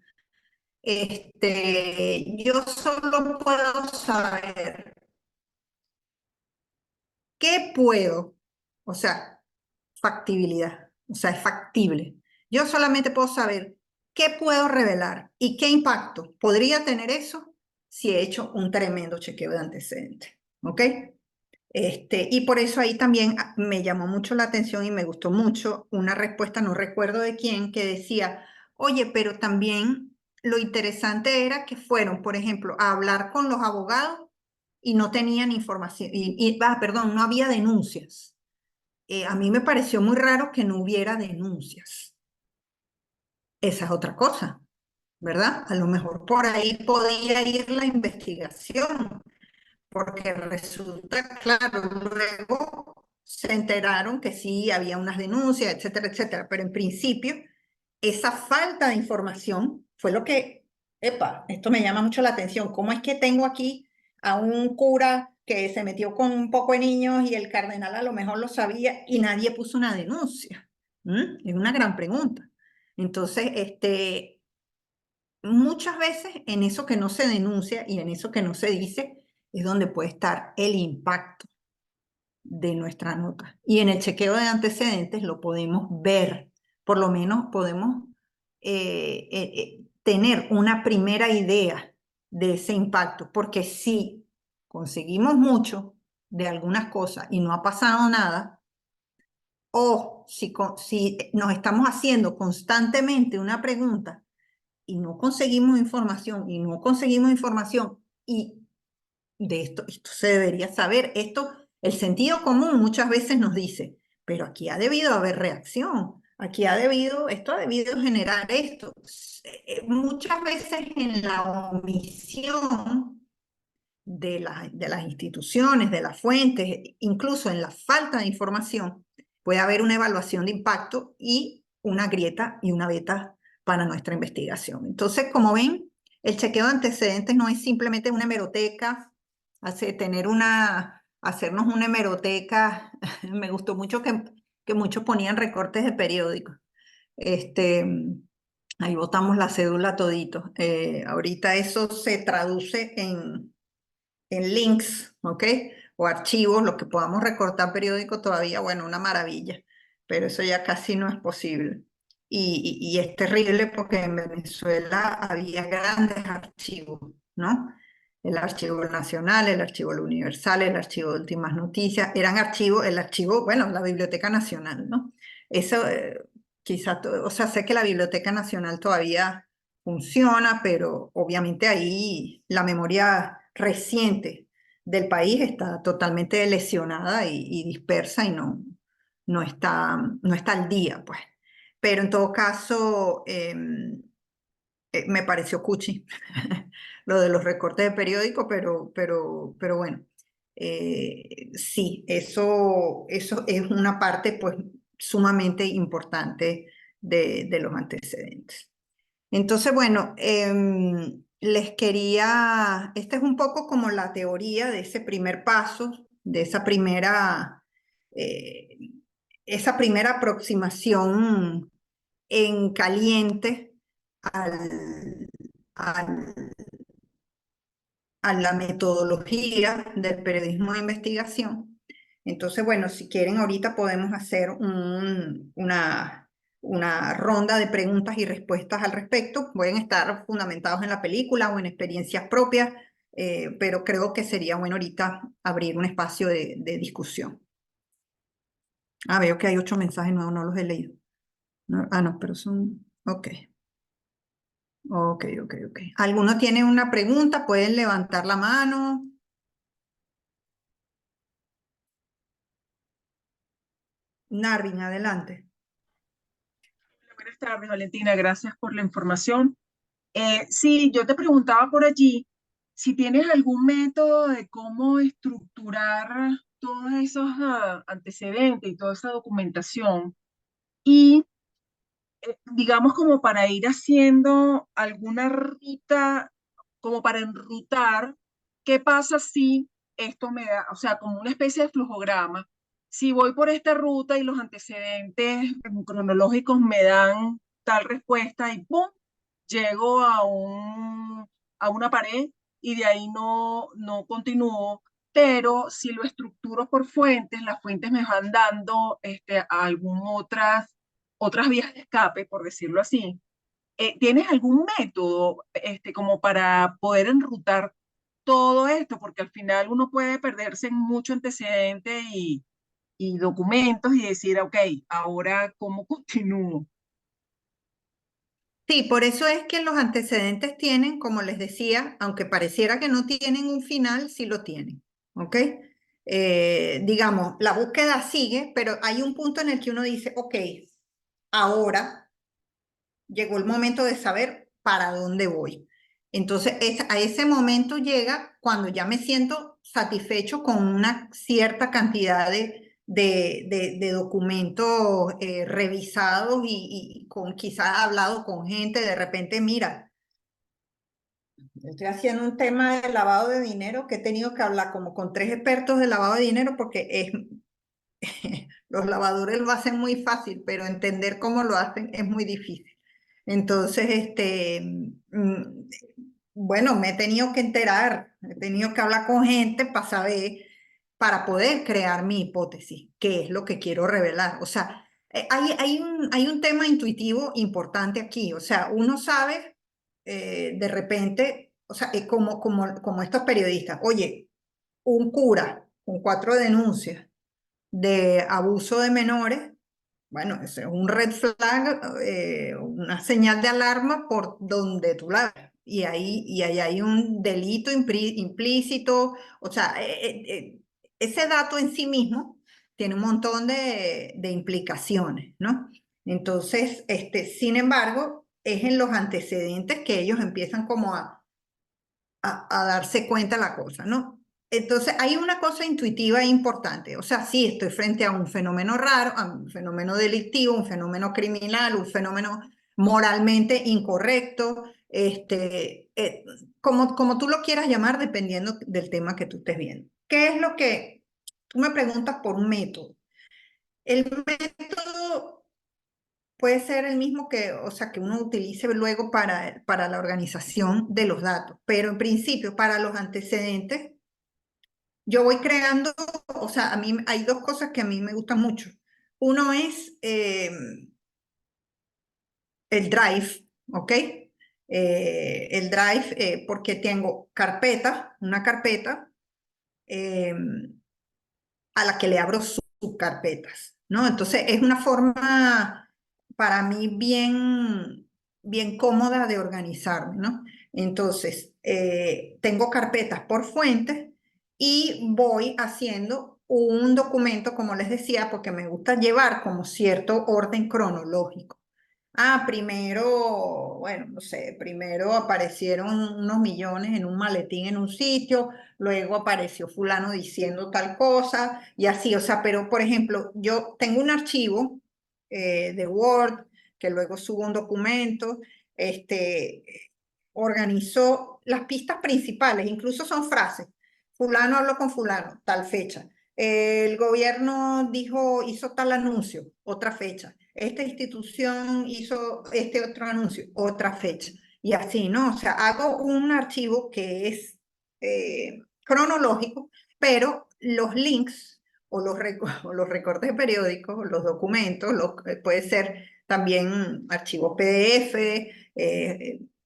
Yo solo puedo saber qué puedo, o sea, factibilidad, o sea, es factible. Yo solamente puedo saber qué puedo revelar y qué impacto podría tener eso si he hecho un tremendo chequeo de antecedentes, ¿ok? Y por eso ahí también me llamó mucho la atención y me gustó mucho una respuesta, no recuerdo de quién, que decía, oye, pero también lo interesante era que fueron, por ejemplo, a hablar con los abogados y no tenían información, perdón, no había denuncias. A mí me pareció muy raro que no hubiera denuncias. Esa es otra cosa, ¿verdad? A lo mejor por ahí podía ir la investigación. Porque resulta, claro, luego se enteraron que sí había unas denuncias, etcétera, etcétera, pero en principio esa falta de información fue lo que, epa, esto me llama mucho la atención, ¿cómo es que tengo aquí a un cura que se metió con un poco de niños y el cardenal a lo mejor lo sabía y nadie puso una denuncia? Es una gran pregunta. Entonces, muchas veces en eso que no se denuncia y en eso que no se dice es donde puede estar el impacto de nuestra nota. Y en el chequeo de antecedentes lo podemos ver, por lo menos podemos tener una primera idea de ese impacto, porque si conseguimos mucho de algunas cosas y no ha pasado nada, o si nos estamos haciendo constantemente una pregunta y no conseguimos información y no conseguimos información y de esto se debería saber, el sentido común muchas veces nos dice, pero aquí ha debido haber reacción, esto ha debido generar esto. Muchas veces en la omisión de las instituciones, de las fuentes, incluso en la falta de información, puede haber una evaluación de impacto y una grieta y una beta para nuestra investigación. Entonces, como ven, el chequeo de antecedentes no es simplemente una hemeroteca, hacernos una hemeroteca. Me gustó mucho que muchos ponían recortes de periódicos. Ahí botamos la cédula todito. Ahorita eso se traduce en links, ¿ok? O archivos, lo que podamos recortar periódico todavía, bueno, una maravilla, pero eso ya casi no es posible. Y es terrible porque en Venezuela había grandes archivos, ¿no? El Archivo Nacional, el Archivo Universal, el Archivo de Últimas Noticias, eran archivos, el archivo, bueno, la Biblioteca Nacional, ¿no? Eso, quizá, o sea, sé que la Biblioteca Nacional todavía funciona, pero obviamente ahí la memoria reciente del país está totalmente lesionada y dispersa y no está al día, pues. Pero en todo caso, me pareció cuchi lo de los recortes de periódico, pero bueno, sí, eso es una parte pues sumamente importante de los antecedentes. Entonces, bueno, esta es un poco como la teoría de ese primer paso, de eh, esa primera aproximación en caliente al, al- a la metodología del periodismo de investigación. Entonces, bueno, si quieren, ahorita podemos hacer un una ronda de preguntas y respuestas al respecto. Pueden estar fundamentados en la película o en experiencias propias, pero creo que sería bueno ahorita abrir un espacio de discusión. Ah, veo que hay 8 mensajes nuevos, no los he leído. No, no, pero son... Ok. Ok. ¿Alguno tiene una pregunta? Pueden levantar la mano. Narvin, adelante. Buenas tardes, Valentina. Gracias por la información. Sí, yo te preguntaba por allí si tienes algún método de cómo estructurar todos esos antecedentes y toda esa documentación y, digamos, como para ir haciendo alguna ruta, como para enrutar, ¿qué pasa si esto me da, o sea, como una especie de flujograma? Si voy por esta ruta y los antecedentes cronológicos me dan tal respuesta y ¡pum! Llego a una pared y de ahí no continúo, pero si lo estructuro por fuentes, las fuentes me van dando otras vías de escape, por decirlo así. ¿Tienes algún método como para poder enrutar todo esto? Porque al final uno puede perderse en mucho antecedente y documentos y decir, ok, ahora ¿cómo continúo? Sí, por eso es que los antecedentes tienen, como les decía, aunque pareciera que no tienen un final, sí lo tienen, ¿ok? Digamos, la búsqueda sigue, pero hay un punto en el que uno dice, ok, ahora llegó el momento de saber para dónde voy. Entonces, a ese momento llega cuando ya me siento satisfecho con una cierta cantidad de documentos revisados y con quizás hablado con gente, de repente, mira, estoy haciendo un tema de lavado de dinero que he tenido que hablar como con 3 expertos de lavado de dinero porque los lavadores lo hacen muy fácil, pero entender cómo lo hacen es muy difícil. Entonces, bueno, me he tenido que enterar, he tenido que hablar con gente para saber, para poder crear mi hipótesis, qué es lo que quiero revelar. O sea, hay un tema intuitivo importante aquí. O sea, uno sabe de repente, o sea, como estos periodistas, oye, un cura con 4 denuncias de abuso de menores, bueno, eso es un red flag, una señal de alarma por donde tú la ves. Y ahí hay un delito implícito, o sea, ese dato en sí mismo tiene un montón de implicaciones, ¿no? Entonces, sin embargo, es en los antecedentes que ellos empiezan como a darse cuenta de la cosa, ¿no? Entonces, hay una cosa intuitiva e importante. O sea, sí, estoy frente a un fenómeno raro, a un fenómeno delictivo, un fenómeno criminal, un fenómeno moralmente incorrecto, como tú lo quieras llamar, dependiendo del tema que tú estés viendo. ¿Qué es lo que tú me preguntas por un método? El método puede ser el mismo que, o sea, que uno utilice luego para la organización de los datos, pero en principio para los antecedentes, yo voy creando, o sea, a mí hay 2 cosas que a mí me gustan mucho. Uno es el Drive, ¿ok? El Drive, porque tengo una carpeta eh, a la que le abro subcarpetas, ¿no? Entonces es una forma para mí bien cómoda de organizarme, ¿no? Entonces, tengo carpetas por fuentes y voy haciendo un documento, como les decía, porque me gusta llevar como cierto orden cronológico. Ah, primero, bueno, no sé, primero aparecieron unos millones en un maletín en un sitio, luego apareció fulano diciendo tal cosa y así, o sea, pero por ejemplo, yo tengo un archivo de Word que luego subo un documento, este, organizó las pistas principales, incluso son frases. Fulano habló con fulano, tal fecha. El gobierno hizo tal anuncio, otra fecha. Esta institución hizo este otro anuncio, otra fecha. Y así, ¿no? O sea, hago un archivo que es cronológico, pero los links o los recortes periódicos, los documentos, puede ser también archivos PDF,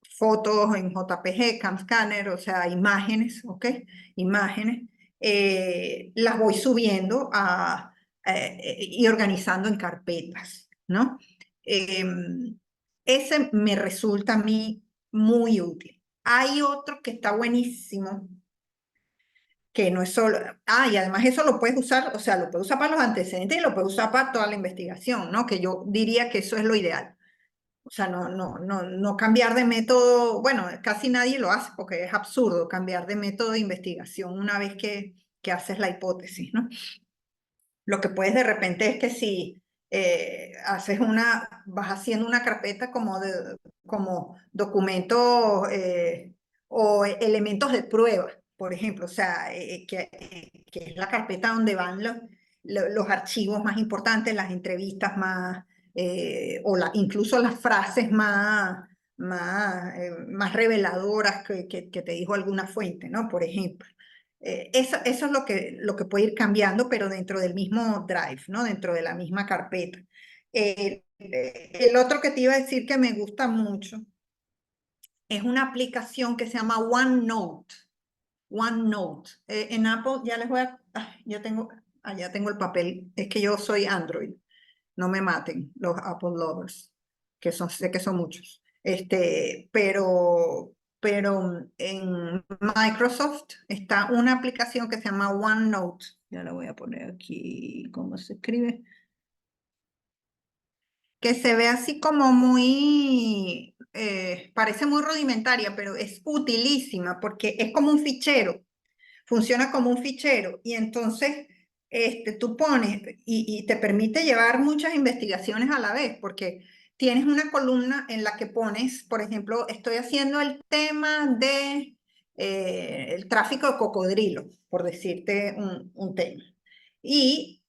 fotos en JPG, CamScanner, o sea, imágenes, ¿ok? Imágenes. Las voy subiendo y organizando en carpetas, ¿no? Ese me resulta a mí muy útil. Hay otro que está buenísimo, que no es solo, y además eso lo puedes usar, o sea, lo puedes usar para los antecedentes y lo puedes usar para toda la investigación, ¿no? Que yo diría que eso es lo ideal. O sea, no cambiar de método, bueno, casi nadie lo hace porque es absurdo cambiar de método de investigación una vez que haces la hipótesis, ¿no? Lo que puedes de repente es que si vas haciendo una carpeta como documentos o elementos de prueba, por ejemplo, o sea, que es la carpeta donde van los archivos más importantes, las entrevistas más, incluso las frases más reveladoras que te dijo alguna fuente, ¿no? Por ejemplo. Eso es lo que puede ir cambiando, pero dentro del mismo drive, ¿no? Dentro de la misma carpeta. El otro que te iba a decir que me gusta mucho es una aplicación que se llama OneNote. OneNote. En Apple ya les voy a... ya tengo el papel. Es que yo soy Android. No me maten los Apple lovers, sé que son muchos. Pero en Microsoft está una aplicación que se llama OneNote. Ya la voy a poner aquí, ¿cómo se escribe? Que se ve así como muy, parece muy rudimentaria, pero es utilísima porque es como un fichero, funciona como un fichero y entonces tú pones y te permite llevar muchas investigaciones a la vez porque tienes una columna en la que pones, por ejemplo, estoy haciendo el tema de el tráfico de cocodrilo, por decirte un tema. Y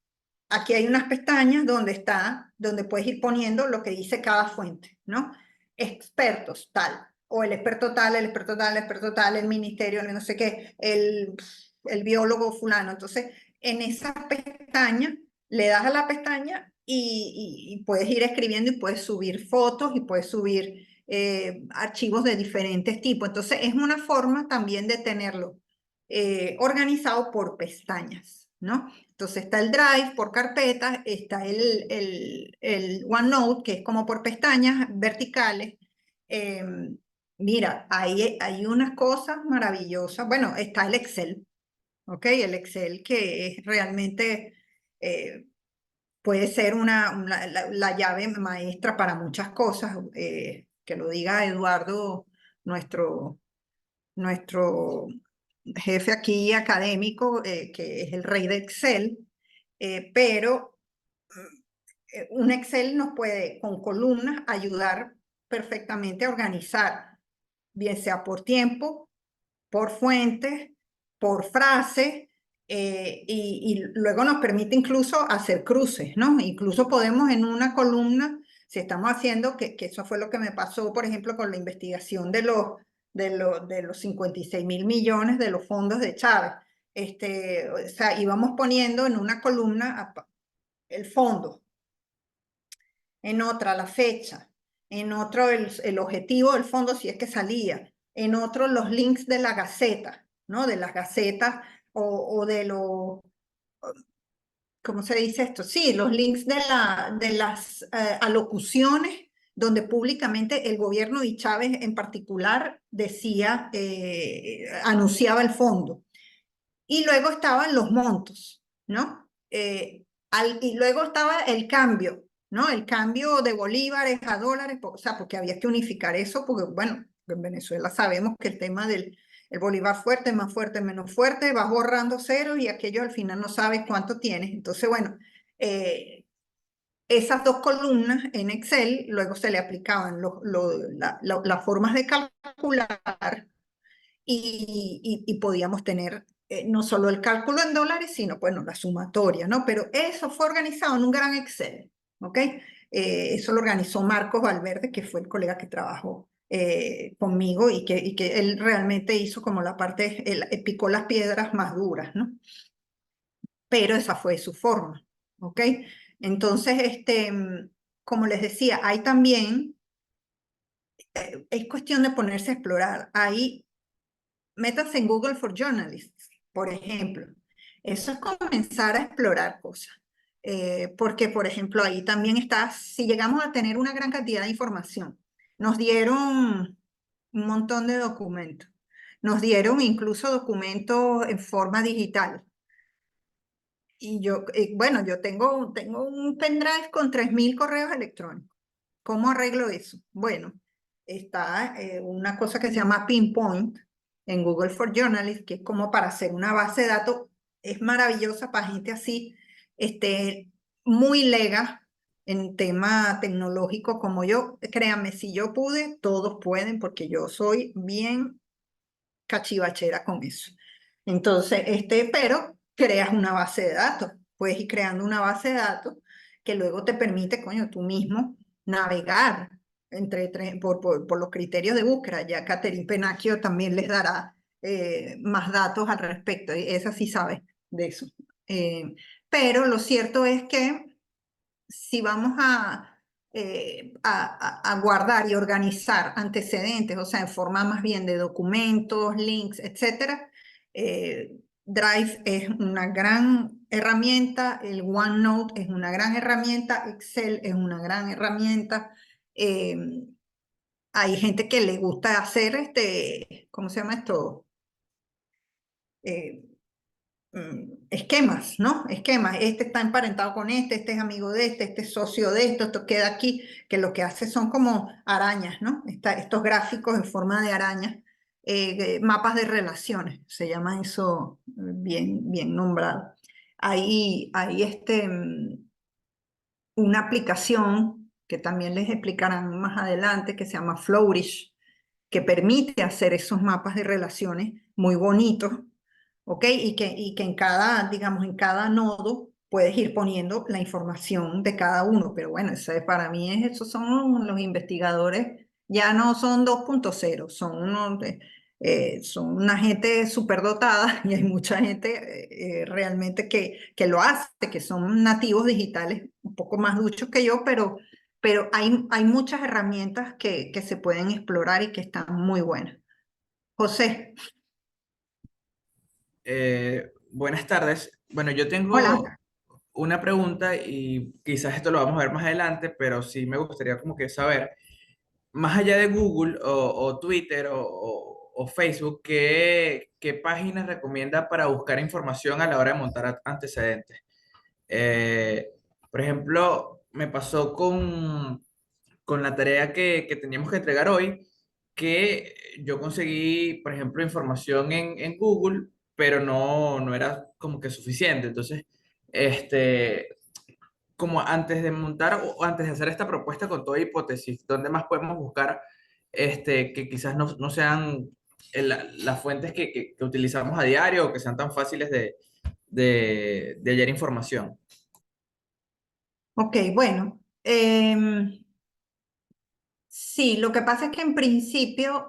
aquí hay unas pestañas donde puedes ir poniendo lo que dice cada fuente, ¿no? Expertos, tal, o el experto tal, el experto tal, el experto tal, el ministerio, no sé qué, el biólogo fulano. Entonces, en esa pestaña, le das a la pestaña y puedes ir escribiendo y puedes subir fotos y puedes subir archivos de diferentes tipos. Entonces, es una forma también de tenerlo organizado por pestañas, ¿no? Entonces está el Drive por carpetas, está el OneNote, que es como por pestañas verticales. Mira, hay unas cosas maravillosas. Bueno, está el Excel, ¿ok? El Excel que es realmente, puede ser la llave maestra para muchas cosas. Que lo diga Eduardo, nuestro jefe aquí académico, que es el rey de Excel, pero un Excel nos puede, con columnas, ayudar perfectamente a organizar, bien sea por tiempo, por fuentes, por frase, y luego nos permite incluso hacer cruces, ¿no? Incluso podemos en una columna, si estamos haciendo, que eso fue lo que me pasó, por ejemplo, con la investigación de los 56.000 millones de los fondos de Chávez. O sea, íbamos poniendo en una columna el fondo, en otra la fecha, en otro el objetivo del fondo si es que salía, en otro los links de la gaceta, ¿no? De las gacetas o de los, ¿cómo se dice esto? Sí, los links de las alocuciones donde públicamente el gobierno y Chávez en particular decía, anunciaba el fondo. Y luego estaban los montos, ¿no? Y luego estaba el cambio, ¿no? El cambio de bolívares a dólares, o sea, porque había que unificar eso, porque, bueno, en Venezuela sabemos que el tema del el bolívar fuerte, más fuerte, menos fuerte, vas borrando ceros y aquello al final no sabes cuánto tienes. Entonces, bueno, esas dos columnas en Excel, luego se le aplicaban las formas de calcular y podíamos tener no solo el cálculo en dólares, sino, bueno, la sumatoria, ¿no? Pero eso fue organizado en un gran Excel, ¿ok? Eso lo organizó Marcos Valverde, que fue el colega que trabajó conmigo y que él realmente hizo como la parte, él picó las piedras más duras, ¿no? Pero esa fue su forma, ¿ok? Entonces, como les decía, hay también, es cuestión de ponerse a explorar. Ahí, métanse en Google for Journalists, por ejemplo. Eso es comenzar a explorar cosas. Porque, por ejemplo, ahí también está, si llegamos a tener una gran cantidad de información, nos dieron un montón de documentos, nos dieron incluso documentos en forma digital. Y yo, bueno, yo tengo un pendrive con 3000 correos electrónicos. ¿Cómo arreglo eso? Bueno, está una cosa que se llama Pinpoint en Google for Journalists, que es como para hacer una base de datos. Es maravillosa para gente así, muy lega en tema tecnológico como yo. Créanme, si yo pude, todos pueden, porque yo soy bien cachivachera con eso. Entonces, pero creas una base de datos. Puedes ir creando una base de datos que luego te permite, coño, tú mismo navegar por los criterios de búsqueda. Ya Catherine Penacchio también les dará más datos al respecto. Esa sí sabe de eso. Pero lo cierto es que si vamos a guardar y organizar antecedentes, o sea, en forma más bien de documentos, links, etcétera, Drive es una gran herramienta, el OneNote es una gran herramienta, Excel es una gran herramienta. Hay gente que le gusta hacer ¿cómo se llama esto? Esquemas, ¿no? Esquemas. Este está emparentado con este es amigo de este es socio de esto queda aquí, que lo que hace son como arañas, ¿no? Estos gráficos en forma de arañas, mapas de relaciones, se llama eso bien nombrado. Hay una aplicación que también les explicarán más adelante, que se llama Flourish, que permite hacer esos mapas de relaciones muy bonitos, ¿ok? Y que en cada, digamos, en cada nodo puedes ir poniendo la información de cada uno, pero bueno, para mí esos son los investigadores, ya no son 2.0, son una gente superdotada y hay mucha gente realmente que lo hace, que son nativos digitales, un poco más duchos que yo, pero hay muchas herramientas que se pueden explorar y que están muy buenas. José, Buenas tardes. Bueno, yo tengo hola. una pregunta y quizás esto lo vamos a ver más adelante, pero sí me gustaría como que saber, más allá de Google o Twitter o Facebook, ¿qué páginas recomienda para buscar información a la hora de montar antecedentes? Eh, por ejemplo, me pasó con la tarea que teníamos que entregar hoy, que yo conseguí, por ejemplo, información en Google, pero no era como que suficiente. Entonces, este, como antes de montar o antes de hacer esta propuesta con toda hipótesis, ¿dónde más podemos buscar que quizás no sean las fuentes que utilizamos a diario o que sean tan fáciles de hallar información? Ok, bueno. Sí, lo que pasa es que en principio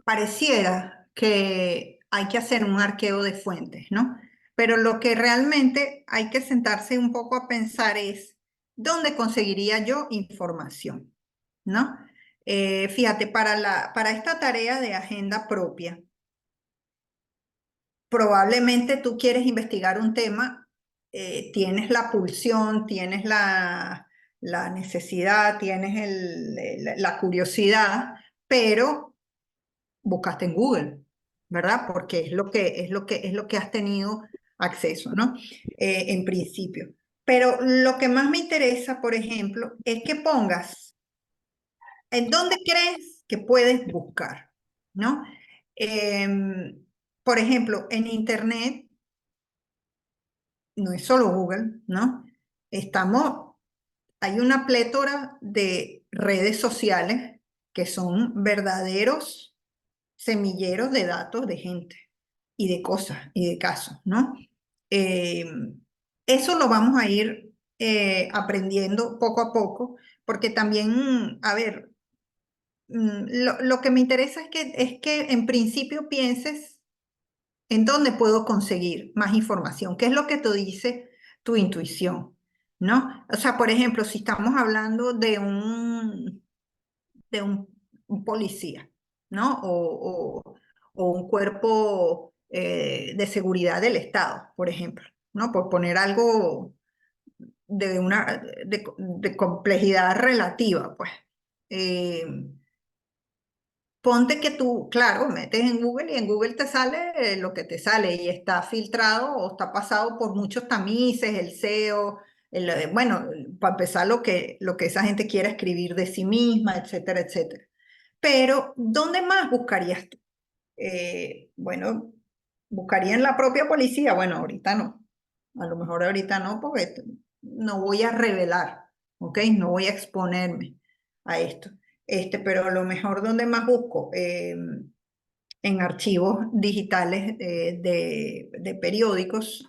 pareciera que hay que hacer un arqueo de fuentes, ¿no? Pero lo que realmente hay que sentarse un poco a pensar es, ¿dónde conseguiría yo información? ¿No? Fíjate, para esta tarea de agenda propia, probablemente tú quieres investigar un tema, tienes la pulsión, tienes la necesidad, tienes la curiosidad, pero buscaste en Google, ¿verdad? Porque es lo que has tenido acceso, ¿no? En principio. Pero lo que más me interesa, por ejemplo, es que pongas en dónde crees que puedes buscar, ¿no? Em, por ejemplo, en Internet, no es solo Google, ¿no? Hay una plétora de redes sociales que son verdaderos semilleros de datos de gente y de cosas y de casos, ¿no? Eh, Eso lo vamos a ir aprendiendo poco a poco, porque también, a ver, lo que me interesa es que en principio pienses en dónde puedo conseguir más información, qué es lo que te dice tu intuición, ¿no? O sea, por ejemplo, si estamos hablando de un policía, ¿no? O un cuerpo de seguridad del Estado, por ejemplo, ¿no? Por poner algo de complejidad relativa, pues. Eh, Ponte que tú, claro, metes en Google y en Google te sale lo que te sale y está filtrado o está pasado por muchos tamices, el SEO, bueno, para empezar lo que esa gente quiera escribir de sí misma, etcétera, etcétera. Pero, ¿dónde más buscarías tú? Bueno, buscaría en la propia policía. Bueno, ahorita no. A lo mejor ahorita no, porque no voy a revelar, ¿ok? No voy a exponerme a esto. Pero a lo mejor donde más busco, en archivos digitales de periódicos,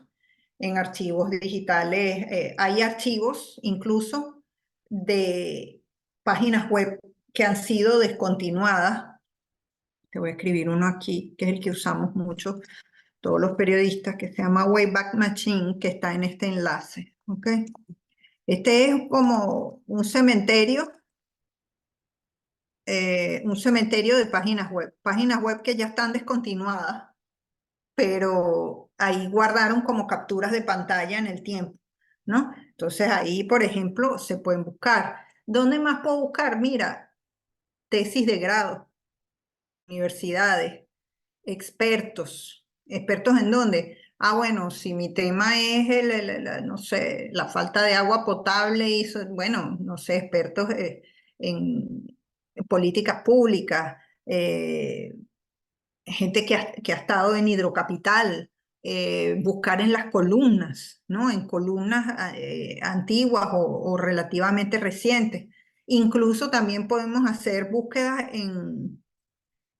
en archivos digitales, hay archivos incluso de páginas web que han sido descontinuadas. Te voy a escribir uno aquí, que es el que usamos mucho todos los periodistas, que se llama Wayback Machine, que está en este enlace, ¿ok? Este es como un cementerio de páginas web que ya están descontinuadas, pero ahí guardaron como capturas de pantalla en el tiempo, ¿no? Entonces ahí, por ejemplo, se pueden buscar. ¿Dónde más puedo buscar? Mira, tesis de grado, universidades, expertos. ¿Expertos en dónde? Ah, bueno, si mi tema es no sé, la falta de agua potable y bueno, no sé, expertos en políticas públicas, gente que ha estado en Hidrocapital, buscar en las columnas, ¿no? En columnas antiguas o relativamente recientes. Incluso también podemos hacer búsquedas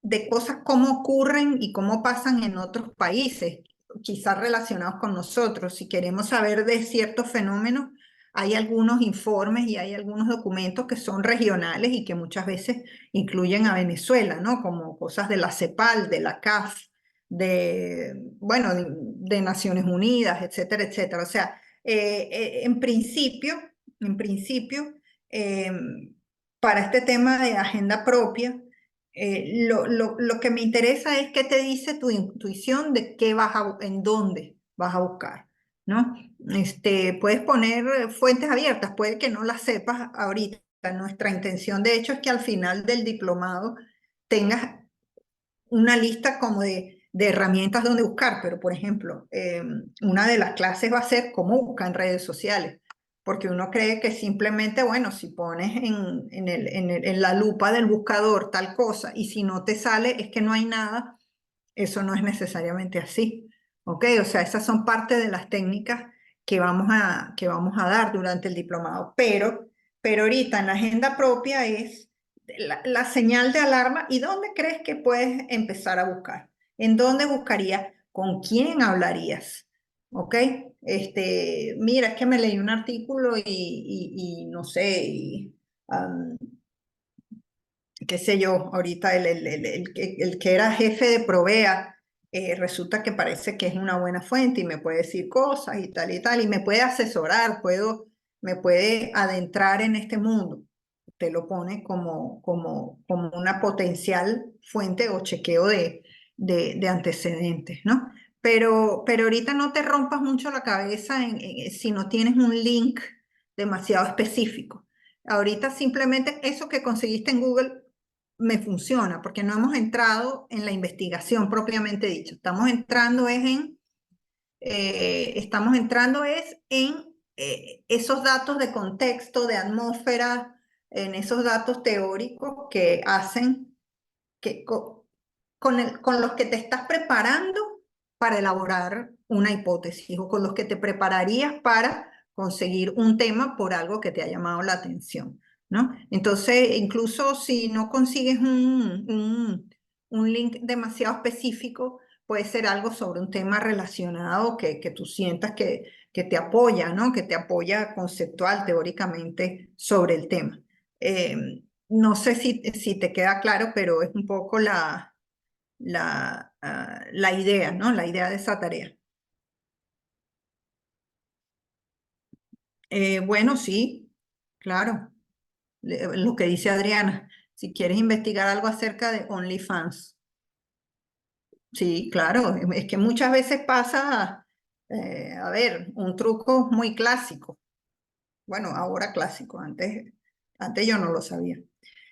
de cosas cómo ocurren y cómo pasan en otros países, quizás relacionados con nosotros. Si queremos saber de ciertos fenómenos, hay algunos informes y hay algunos documentos que son regionales y que muchas veces incluyen a Venezuela, ¿no? Como cosas de la CEPAL, de la CAF, bueno, de Naciones Unidas, etcétera, etcétera. O sea, en principio, eh, para este tema de agenda propia, lo que me interesa es qué te dice tu intuición de en dónde vas a buscar, ¿no? Puedes poner fuentes abiertas, puede que no las sepas ahorita. Nuestra intención, de hecho, es que al final del diplomado tengas una lista como de herramientas donde buscar, pero por ejemplo, una de las clases va a ser cómo buscar en redes sociales, porque uno cree que simplemente, bueno, si pones en la lupa del buscador tal cosa y si no te sale es que no hay nada, eso no es necesariamente así, ¿ok? O sea, esas son parte de las técnicas que vamos a dar durante el diplomado, pero ahorita en la agenda propia es la señal de alarma y dónde crees que puedes empezar a buscar. ¿En dónde buscarías? ¿Con quién hablarías? ¿Ok? Mira, es que me leí un artículo y no sé, qué sé yo, ahorita el que era jefe de Provea, resulta que parece que es una buena fuente y me puede decir cosas y tal, y me puede asesorar, me puede adentrar en este mundo. Te lo pone como una potencial fuente o chequeo de antecedentes, ¿no? Pero ahorita no te rompas mucho la cabeza si no tienes un link demasiado específico. Ahorita simplemente eso que conseguiste en Google me funciona, porque no hemos entrado en la investigación propiamente dicho. Estamos entrando es en esos datos de contexto, de atmósfera, en esos datos teóricos que hacen que con los que te estás preparando para elaborar una hipótesis o con los que te prepararías para conseguir un tema por algo que te ha llamado la atención, ¿no? Entonces, incluso si no consigues un link demasiado específico, puede ser algo sobre un tema relacionado que tú sientas que te apoya, ¿no? Que te apoya conceptual, teóricamente sobre el tema. No sé si te queda claro, pero es un poco la idea, ¿no? La idea de esa tarea. Bueno, sí, claro. Lo que dice Adriana, si quieres investigar algo acerca de OnlyFans, sí, claro, es que muchas veces pasa, a ver, un truco muy clásico. Bueno, ahora clásico, antes yo no lo sabía.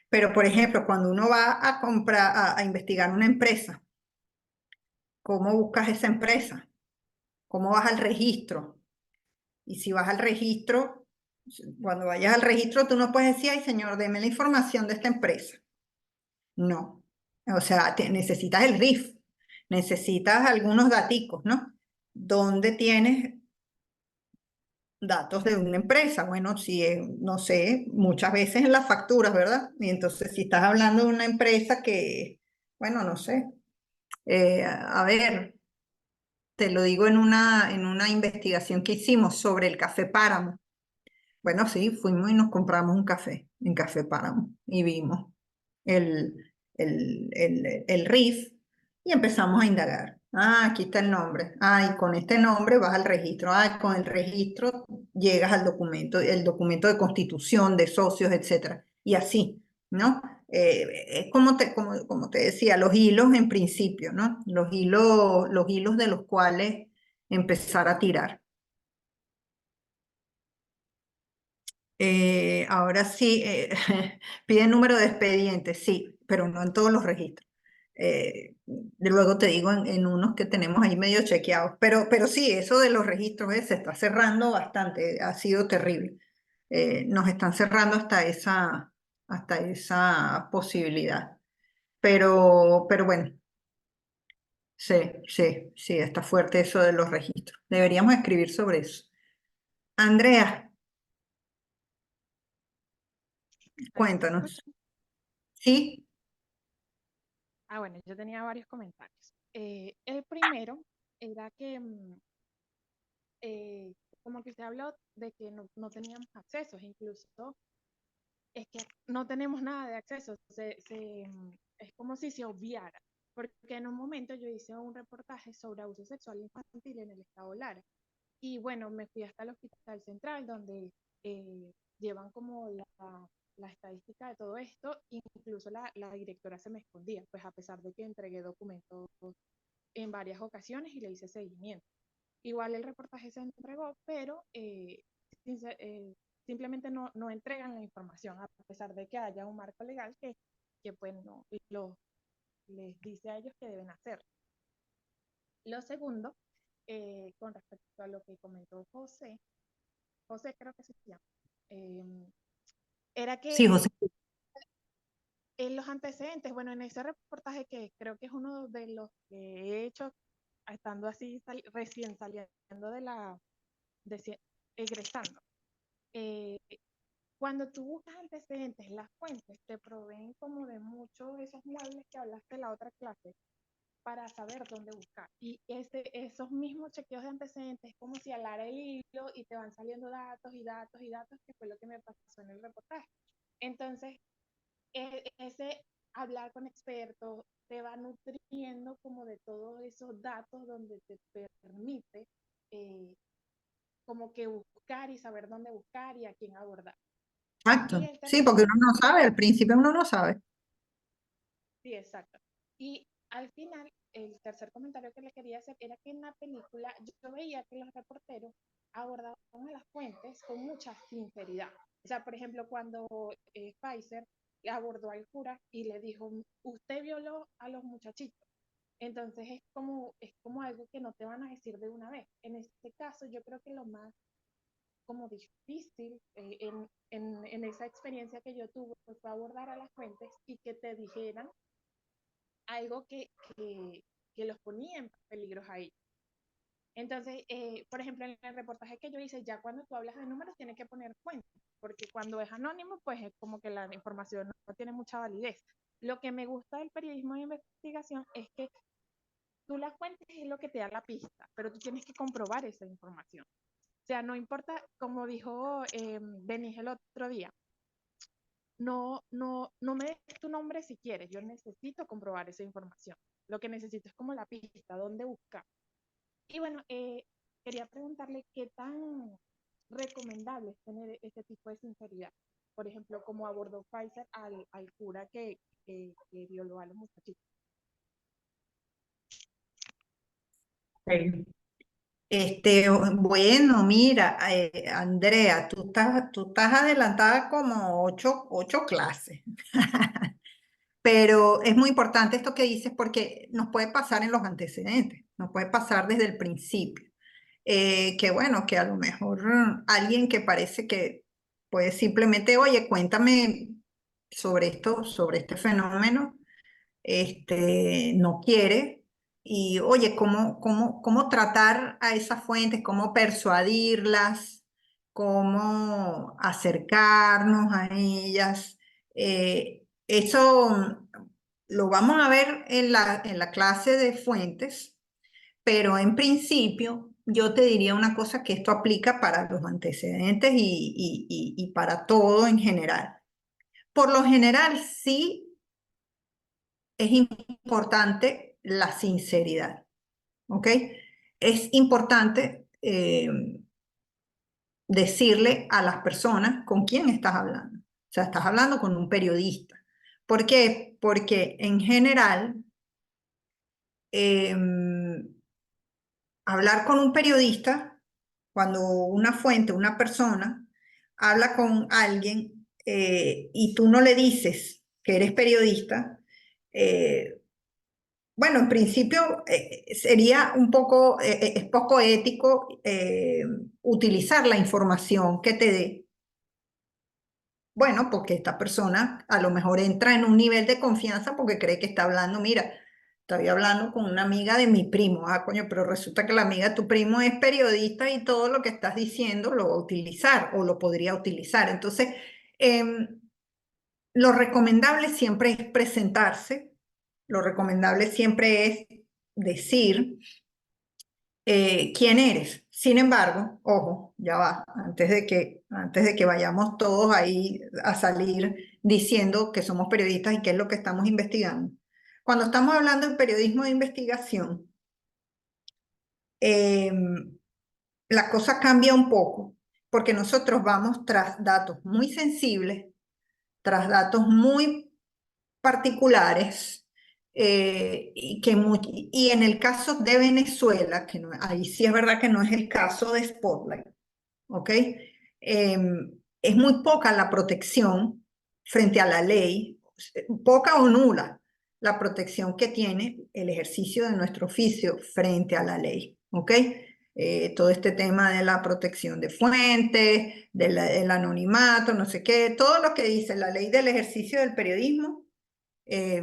Pero, por ejemplo, cuando uno va a comprar, a investigar una empresa, ¿cómo buscas esa empresa? ¿Cómo vas al registro? Y si vas al registro, cuando vayas al registro, tú no puedes decir, ay, señor, deme la información de esta empresa. No. O sea, necesitas el RIF, necesitas algunos daticos, ¿no? ¿Dónde tienes datos de una empresa? Bueno, si, no sé, muchas veces en las facturas, ¿verdad? Y entonces, si estás hablando de una empresa que, bueno, no sé, a ver, te lo digo en una investigación que hicimos sobre el café Páramo. Bueno, sí, fuimos y nos compramos un café en Café Páramo y vimos el RIF y empezamos a indagar. Ah, aquí está el nombre. Ah, y con este nombre vas al registro. Ah, con el registro llegas al documento, el documento de constitución de socios, etcétera. Y así, ¿no? Es como te decía, los hilos en principio, ¿no? Los hilos de los cuales empezar a tirar. Ahora sí, pide número de expediente, sí, pero no en todos los registros. Luego te digo en unos que tenemos ahí medio chequeados, pero sí, eso de los registros se está cerrando bastante, ha sido terrible. Nos están cerrando hasta esa posibilidad. Pero bueno, sí, sí, sí, está fuerte eso de los registros. Deberíamos escribir sobre eso. Andrea, Hola, ¿me cuéntanos. escuchan? ¿Sí? Bueno, yo tenía varios comentarios. El primero era que, como que usted habló de que no teníamos accesos, incluso es que no tenemos nada de acceso, es como si se obviara, porque en un momento yo hice un reportaje sobre abuso sexual infantil en el estado Lara, y bueno, me fui hasta el Hospital Central, donde llevan como la estadística de todo esto, incluso la directora se me escondía, pues a pesar de que entregué documentos en varias ocasiones y le hice seguimiento. Igual el reportaje se entregó, pero simplemente no entregan la información, a pesar de que haya un marco legal que pues no, les dice a ellos que deben hacer. Lo segundo, con respecto a lo que comentó José creo que se llama, eh, era Sí, que José. en los antecedentes, bueno, en ese reportaje que creo que es uno de los que he hecho estando así recién saliendo egresando, eh, cuando tú buscas antecedentes, las fuentes te proveen como de muchos de esos muebles que hablaste en la otra clase para saber dónde buscar. Y esos mismos chequeos de antecedentes es como si alara el hilo y te van saliendo datos y datos y datos, que fue lo que me pasó en el reportaje. Entonces, ese hablar con expertos te va nutriendo como de todos esos datos donde te permite como que buscar y saber dónde buscar y a quién abordar. Y Exacto. el Sí, tercer porque uno no sabe, al principio uno no sabe. Sí, exacto. Y al final, el tercer comentario que le quería hacer era que en la película yo veía que los reporteros abordaban a las fuentes con mucha sinceridad. O sea, por ejemplo, cuando Pfizer abordó al cura y le dijo, usted violó a los muchachitos. Entonces es como algo que no te van a decir de una vez. En este caso, yo creo que lo más como difícil en esa experiencia que yo tuve fue abordar a las fuentes y que te dijeran algo que los ponía en peligro a ellos. Entonces, por ejemplo, en el reportaje que yo hice, ya cuando tú hablas de números tienes que poner fuentes, porque cuando es anónimo, pues es como que la información no tiene mucha validez. Lo que me gusta del periodismo de investigación es que tú las fuentes es lo que te da la pista, pero tú tienes que comprobar esa información. O sea, no importa, como dijo Denis el otro día, no me des tu nombre si quieres, yo necesito comprobar esa información. Lo que necesito es como la pista, dónde buscar. Y bueno, quería preguntarle recomendable es tener este tipo de sinceridad. Por ejemplo, como abordó Pfizer al cura que violó a los muchachitos. Ok. Bueno, mira, Andrea, tú estás adelantada como ocho clases, pero es muy importante esto que dices porque nos puede pasar en los antecedentes, nos puede pasar desde el principio. Que bueno, que a lo mejor alguien que parece que puede simplemente, oye, cuéntame sobre esto, sobre este fenómeno, no quiere. Y oye, ¿cómo tratar a esas fuentes? ¿Cómo persuadirlas? ¿Cómo acercarnos a ellas? Eso lo vamos a ver en la clase de fuentes, pero en principio yo te diría una cosa, que esto aplica para los antecedentes y para todo en general. Por lo general, sí es importante la sinceridad, ¿ok? Es importante decirle a las personas con quién estás hablando. O sea, estás hablando con un periodista. ¿Por qué? Porque en general, hablar con un periodista, cuando una fuente, una persona, habla con alguien y tú no le dices que eres periodista, bueno, en principio sería es poco ético utilizar la información que te dé. Bueno, porque esta persona a lo mejor entra en un nivel de confianza porque cree que está hablando, mira, estoy hablando con una amiga de mi primo, ah, coño, pero resulta que la amiga de tu primo es periodista y todo lo que estás diciendo lo va a utilizar o lo podría utilizar. Entonces, lo recomendable siempre es presentarse, lo recomendable siempre es decir quién eres. Sin embargo, ojo, ya va, antes de que vayamos todos ahí a salir diciendo que somos periodistas y qué es lo que estamos investigando. Cuando estamos hablando de periodismo de investigación, eh, la cosa cambia un poco, porque nosotros vamos tras datos muy sensibles, tras datos muy particulares, y en el caso de Venezuela, que ahí sí es verdad que no es el caso de Spotlight, ¿ok? Es muy poca la protección frente a la ley, poca o nula la protección que tiene el ejercicio de nuestro oficio frente a la ley, ¿ok? Todo este tema de la protección de fuentes, del anonimato, no sé qué, todo lo que dice la ley del ejercicio del periodismo,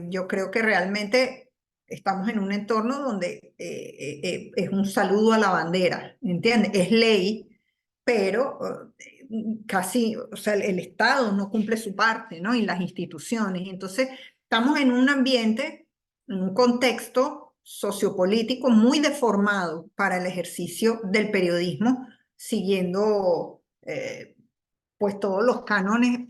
yo creo que realmente estamos en un entorno donde es un saludo a la bandera, ¿entiendes? Es ley, pero casi, o sea, el Estado no cumple su parte, ¿no? Y las instituciones. Entonces, estamos en un ambiente, en un contexto sociopolítico muy deformado para el ejercicio del periodismo, siguiendo pues todos los cánones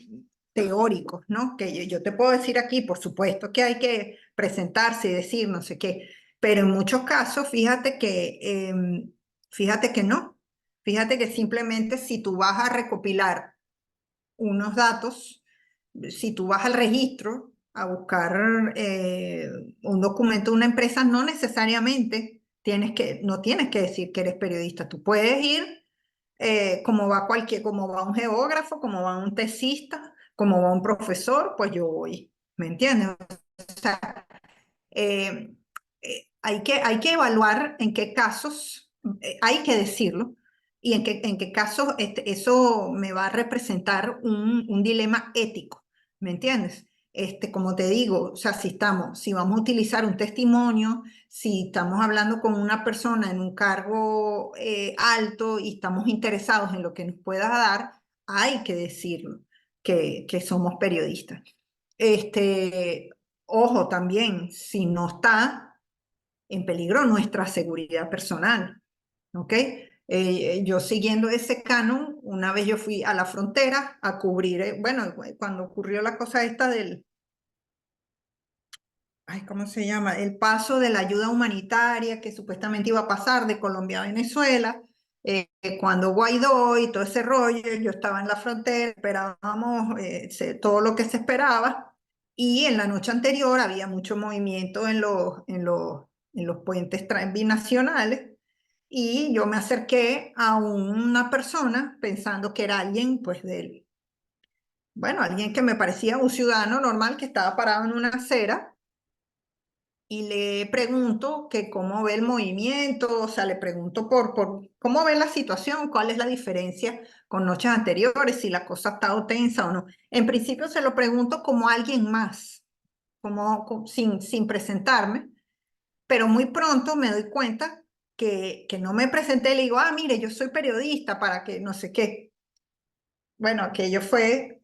teóricos, ¿no? Que yo te puedo decir aquí, por supuesto que hay que presentarse y decir no sé qué, pero en muchos casos, fíjate que no. Fíjate que simplemente si tú vas a recopilar unos datos, si tú vas al registro a buscar un documento de una empresa, no necesariamente no tienes que decir que eres periodista. Tú puedes ir como va un geógrafo, como va un tesista, como va un profesor, pues yo voy, ¿me entiendes? O sea, eh, hay que evaluar en qué casos, hay que decirlo, y en qué casos eso me va a representar un dilema ético, ¿me entiendes? Como te digo, o sea, si vamos a utilizar un testimonio, si estamos hablando con una persona en un cargo alto y estamos interesados en lo que nos pueda dar, hay que decirlo, que somos periodistas. Este, Ojo también, si no está en peligro nuestra seguridad personal, ¿ok? Yo siguiendo ese canon, una vez yo fui a la frontera a cubrir, bueno, cuando ocurrió la cosa esta ay, ¿cómo se llama? El paso de la ayuda humanitaria que supuestamente iba a pasar de Colombia a Venezuela, cuando Guaidó y todo ese rollo, yo estaba en la frontera, esperábamos todo lo que se esperaba, y en la noche anterior había mucho movimiento en los puentes binacionales, y yo me acerqué a una persona pensando que era alguien, pues, bueno, alguien que me parecía un ciudadano normal que estaba parado en una acera, y le pregunto que cómo ve el movimiento, o sea, le pregunto por cómo ve la situación, cuál es la diferencia con noches anteriores, si la cosa ha estado tensa o no. En principio se lo pregunto como a alguien más, sin presentarme, pero muy pronto me doy cuenta que no me presenté, le digo, mire, yo soy periodista para que no sé qué. Bueno, aquello fue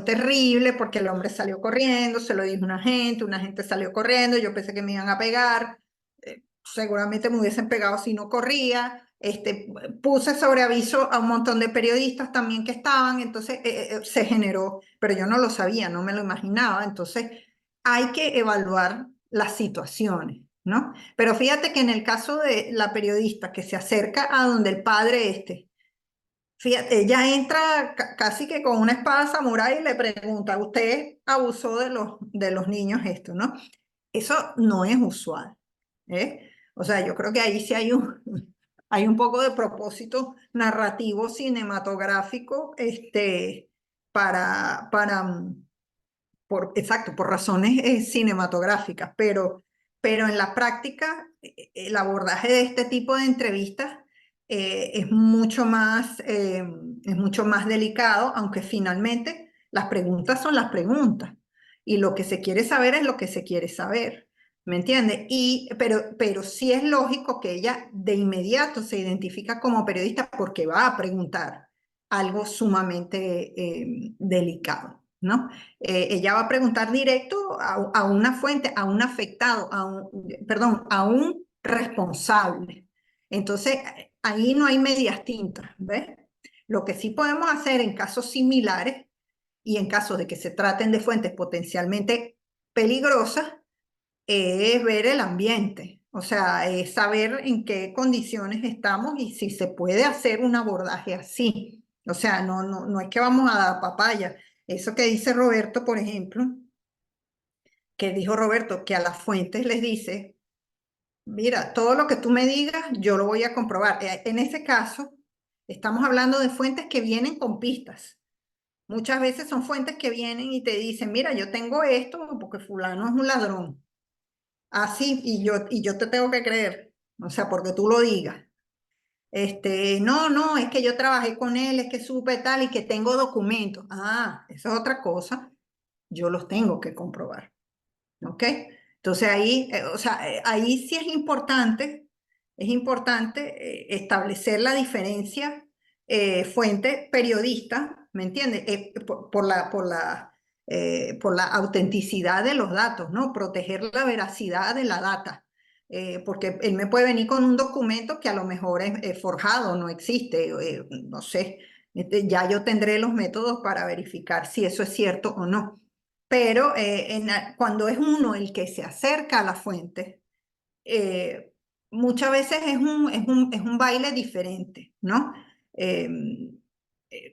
terrible porque el hombre salió corriendo, se lo dijo una gente salió corriendo, yo pensé que me iban a pegar, seguramente me hubiesen pegado si no corría, puse sobre aviso a un montón de periodistas también que estaban, entonces se generó, pero yo no lo sabía, no me lo imaginaba, entonces hay que evaluar las situaciones, ¿no? Pero fíjate que en el caso de la periodista que se acerca a donde el padre fíjate, ella entra casi que con una espada samurái y le pregunta, ¿usted abusó de los niños esto, no? Eso no es usual, ¿eh? O sea, yo creo que ahí sí hay un poco de propósito narrativo cinematográfico, exacto, por razones cinematográficas, pero en la práctica el abordaje de este tipo de entrevistas es mucho más delicado, aunque finalmente las preguntas son las preguntas y lo que se quiere saber es lo que se quiere saber, ¿me entiendes? Pero sí es lógico que ella de inmediato se identifica como periodista porque va a preguntar algo sumamente delicado, ¿no? Ella va a preguntar directo a una fuente, a un afectado, perdón, a un responsable. Entonces, ahí no hay medias tintas, ¿ves? Lo que sí podemos hacer en casos similares y en casos de que se traten de fuentes potencialmente peligrosas es ver el ambiente, o sea, es saber en qué condiciones estamos y si se puede hacer un abordaje así. O sea, no es que vamos a dar papaya. Eso que dice Roberto, por ejemplo, que dijo Roberto, que a las fuentes les dice, mira, todo lo que tú me digas, yo lo voy a comprobar. En ese caso, estamos hablando de fuentes que vienen con pistas. Muchas veces son fuentes que vienen y te dicen, mira, yo tengo esto porque fulano es un ladrón. Así, y yo te tengo que creer, o sea, porque tú lo digas. No, es que yo trabajé con él, es que supe tal y que tengo documentos. Esa es otra cosa, yo los tengo que comprobar, ¿ok? Entonces ahí, o sea, ahí sí es importante establecer la diferencia fuente periodista, ¿me entiendes? Por la autenticidad de los datos, ¿no? Proteger la veracidad de la data. Porque él me puede venir con un documento que a lo mejor es forjado, no existe, no sé. Ya yo tendré los métodos para verificar si eso es cierto o no. Pero cuando es uno el que se acerca a la fuente, eh, muchas veces es un baile diferente, ¿no? Eh,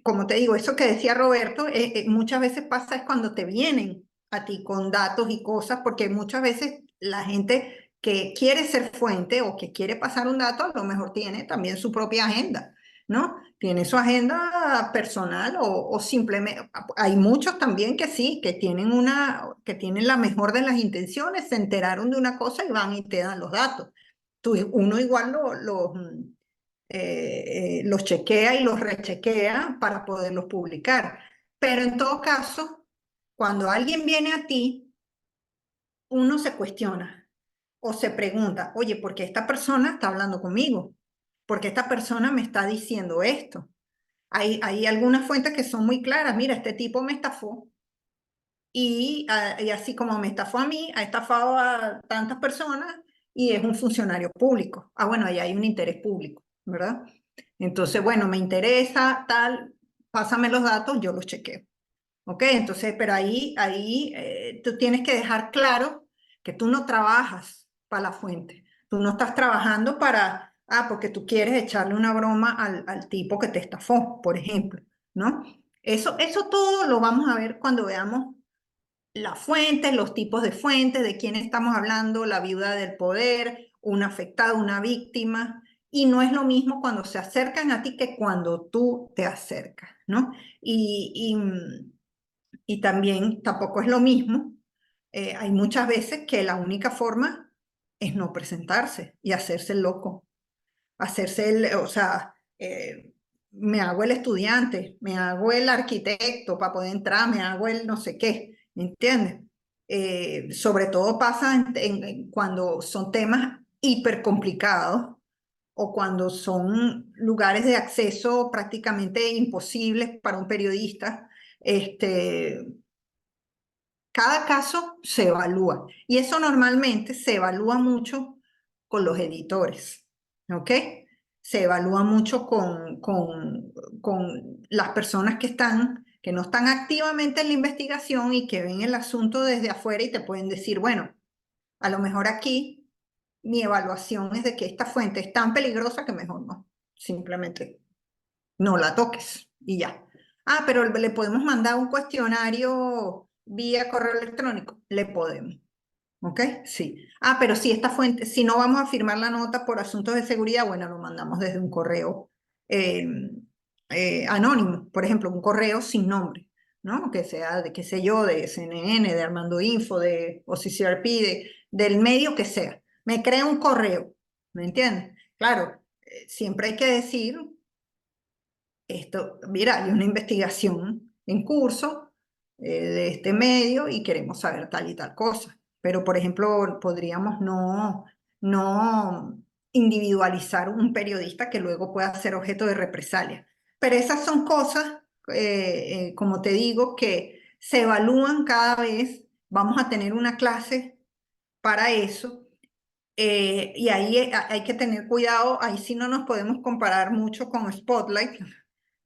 Como te digo, eso que decía Roberto, muchas veces pasa es cuando te vienen a ti con datos y cosas, porque muchas veces la gente que quiere ser fuente o que quiere pasar un dato, a lo mejor tiene también su propia agenda, ¿no? Tiene su agenda personal o simplemente, hay muchos también que sí, que tienen la mejor de las intenciones, se enteraron de una cosa y van y te dan los datos. Uno igual los chequea y los rechequea para poderlos publicar. Pero en todo caso, cuando alguien viene a ti, uno se cuestiona o se pregunta, oye, ¿por qué esta persona está hablando conmigo? ¿Por qué esta persona me está diciendo esto? Hay algunas fuentes que son muy claras. Mira, este tipo me estafó y así como me estafó a mí, ha estafado a tantas personas y es un funcionario público. Bueno, ahí hay un interés público, ¿verdad? Entonces, bueno, me interesa, tal, pásame los datos, yo los chequeo. ¿Ok? Entonces, pero ahí tú tienes que dejar claro que tú no trabajas para la fuente. Tú no estás trabajando porque tú quieres echarle una broma al tipo que te estafó, por ejemplo, ¿no? Eso todo lo vamos a ver cuando veamos las fuentes, los tipos de fuentes, de quién estamos hablando, la viuda del poder, un afectado, una víctima, y no es lo mismo cuando se acercan a ti que cuando tú te acercas, ¿no? Y también tampoco es lo mismo, hay muchas veces que la única forma es no presentarse y hacerse el loco, o sea, me hago el estudiante, me hago el arquitecto para poder entrar, me hago el no sé qué, ¿me entiendes? Sobre todo pasa cuando son temas hiper complicados o cuando son lugares de acceso prácticamente imposibles para un periodista. Cada caso se evalúa y eso normalmente se evalúa mucho con los editores, ¿ok? Se evalúa mucho con las personas que no están activamente en la investigación y que ven el asunto desde afuera y te pueden decir, bueno, a lo mejor aquí mi evaluación es de que esta fuente es tan peligrosa que mejor no, simplemente no la toques y ya. Pero le podemos mandar un cuestionario vía correo electrónico. Le podemos. ¿Ok? Sí. Pero si esta fuente, si no vamos a firmar la nota por asuntos de seguridad, bueno, lo mandamos desde un correo eh, anónimo, por ejemplo, un correo sin nombre, ¿no? Que sea de, qué sé yo, de CNN, de Armando Info, de OCCRP, del medio que sea. Me crea un correo, ¿me entiendes? Claro, siempre hay que decir esto, mira, hay una investigación en curso de este medio y queremos saber tal y tal cosa. Pero, por ejemplo, podríamos no individualizar un periodista que luego pueda ser objeto de represalia. Pero esas son cosas, como te digo, que se evalúan cada vez. Vamos a tener una clase para eso. Y ahí hay que tener cuidado, ahí sí no nos podemos comparar mucho con Spotlight,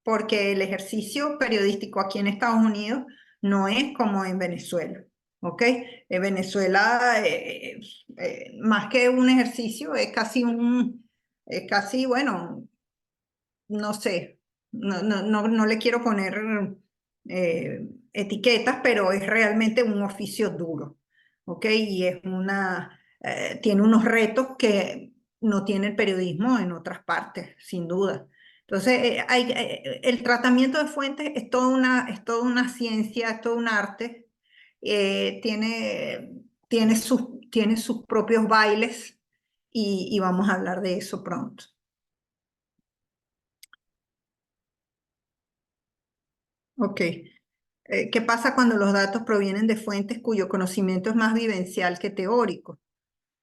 porque el ejercicio periodístico aquí en Estados Unidos no es como en Venezuela, ¿ok? En Venezuela, más que un ejercicio, es casi, bueno, no sé, no le quiero poner etiquetas, pero es realmente un oficio duro, ¿ok? Y tiene unos retos que no tiene el periodismo en otras partes, sin duda. Entonces, el tratamiento de fuentes es toda una ciencia, es todo un arte, tiene sus propios bailes y vamos a hablar de eso pronto. Ok. ¿Qué pasa cuando los datos provienen de fuentes cuyo conocimiento es más vivencial que teórico?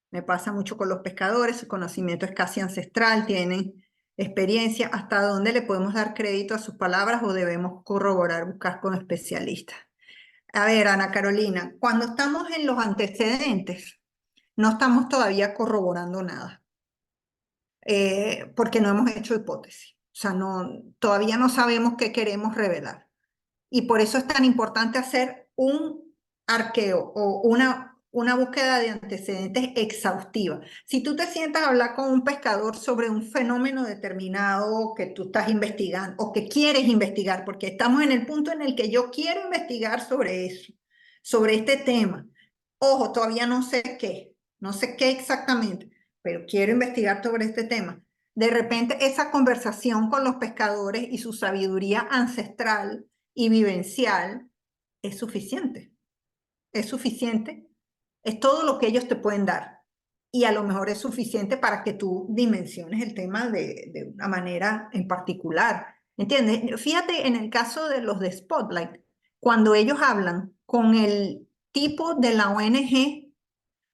Me pasa mucho con los pescadores, su conocimiento es casi ancestral, tienen experiencia. ¿Hasta dónde le podemos dar crédito a sus palabras o debemos corroborar, buscar con especialistas? A ver, Ana Carolina, cuando estamos en los antecedentes, no estamos todavía corroborando nada, porque no hemos hecho hipótesis. O sea, todavía no sabemos qué queremos revelar. Y por eso es tan importante hacer un arqueo o una búsqueda de antecedentes exhaustiva. Si tú te sientas a hablar con un pescador sobre un fenómeno determinado que tú estás investigando o que quieres investigar, porque estamos en el punto en el que yo quiero investigar sobre eso, sobre este tema. Ojo, todavía no sé qué exactamente, pero quiero investigar sobre este tema. De repente esa conversación con los pescadores y su sabiduría ancestral y vivencial es suficiente. Es suficiente. Es todo lo que ellos te pueden dar. Y a lo mejor es suficiente para que tú dimensiones el tema de una manera en particular. ¿Entiendes? Fíjate en el caso de los de Spotlight, cuando ellos hablan con el tipo de la ONG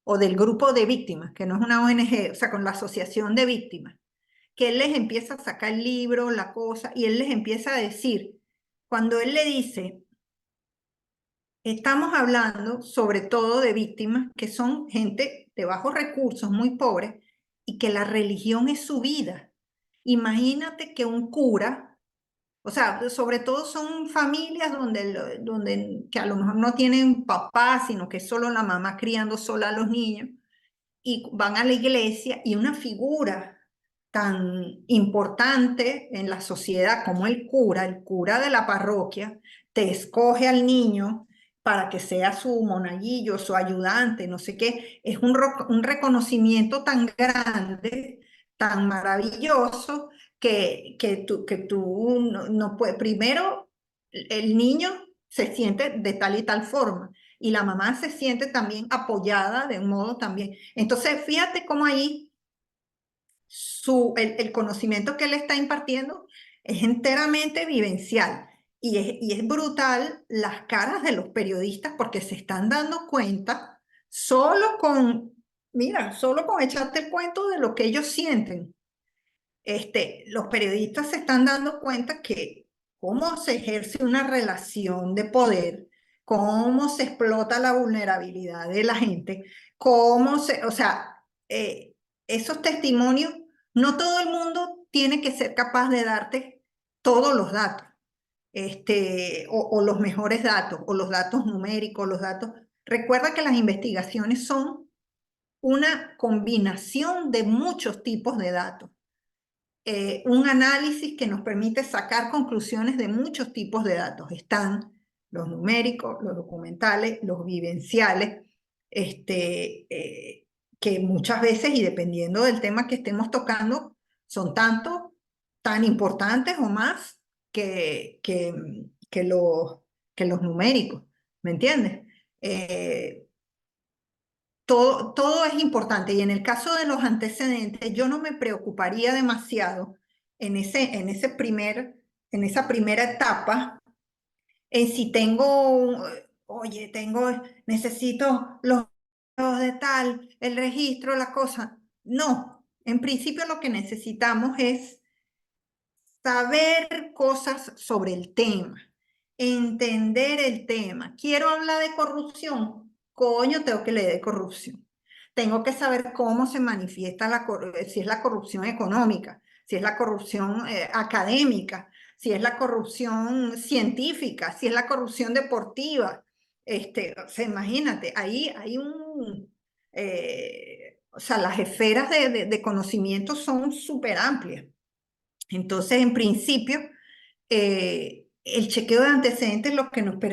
o del grupo de víctimas, que no es una ONG, o sea, con la asociación de víctimas, que él les empieza a sacar el libro, la cosa, y él les empieza a decir, cuando él le dice, estamos hablando sobre todo de víctimas que son gente de bajos recursos, muy pobres, y que la religión es su vida. Imagínate que un cura, o sea, sobre todo son familias que a lo mejor no tienen papá, sino que es solo la mamá criando sola a los niños, y van a la iglesia y una figura tan importante en la sociedad como el cura de la parroquia, te escoge al niño para que sea su monaguillo, su ayudante, no sé qué, es un reconocimiento tan grande, tan maravilloso, que tú no puedes, primero el niño se siente de tal y tal forma, y la mamá se siente también apoyada de un modo también. Entonces, fíjate cómo ahí el conocimiento que él está impartiendo es enteramente vivencial. Y es brutal las caras de los periodistas porque se están dando cuenta solo mira, solo con echarte el cuento de lo que ellos sienten. Los periodistas se están dando cuenta que cómo se ejerce una relación de poder, cómo se explota la vulnerabilidad de la gente, o sea, esos testimonios, no todo el mundo tiene que ser capaz de darte todos los datos, o los mejores datos, o los datos numéricos, los datos. Recuerda que las investigaciones son una combinación de muchos tipos de datos. Un análisis que nos permite sacar conclusiones de muchos tipos de datos. Están los numéricos, los documentales, los vivenciales, que muchas veces, y dependiendo del tema que estemos tocando, son tan importantes o más que los numéricos, ¿me entiendes? Todo es importante y en el caso de los antecedentes yo no me preocuparía demasiado en esa primera etapa en si oye, necesito los de tal, el registro, la cosa. No, en principio lo que necesitamos es saber cosas sobre el tema, entender el tema. Quiero hablar de corrupción, coño, tengo que leer de corrupción. Tengo que saber cómo se manifiesta si es la corrupción económica, si es la corrupción académica, si es la corrupción científica, si es la corrupción deportiva. O sea, imagínate, ahí hay o sea, las esferas de conocimiento son súper amplias. Entonces, en principio, el chequeo de antecedentes es lo que nos permite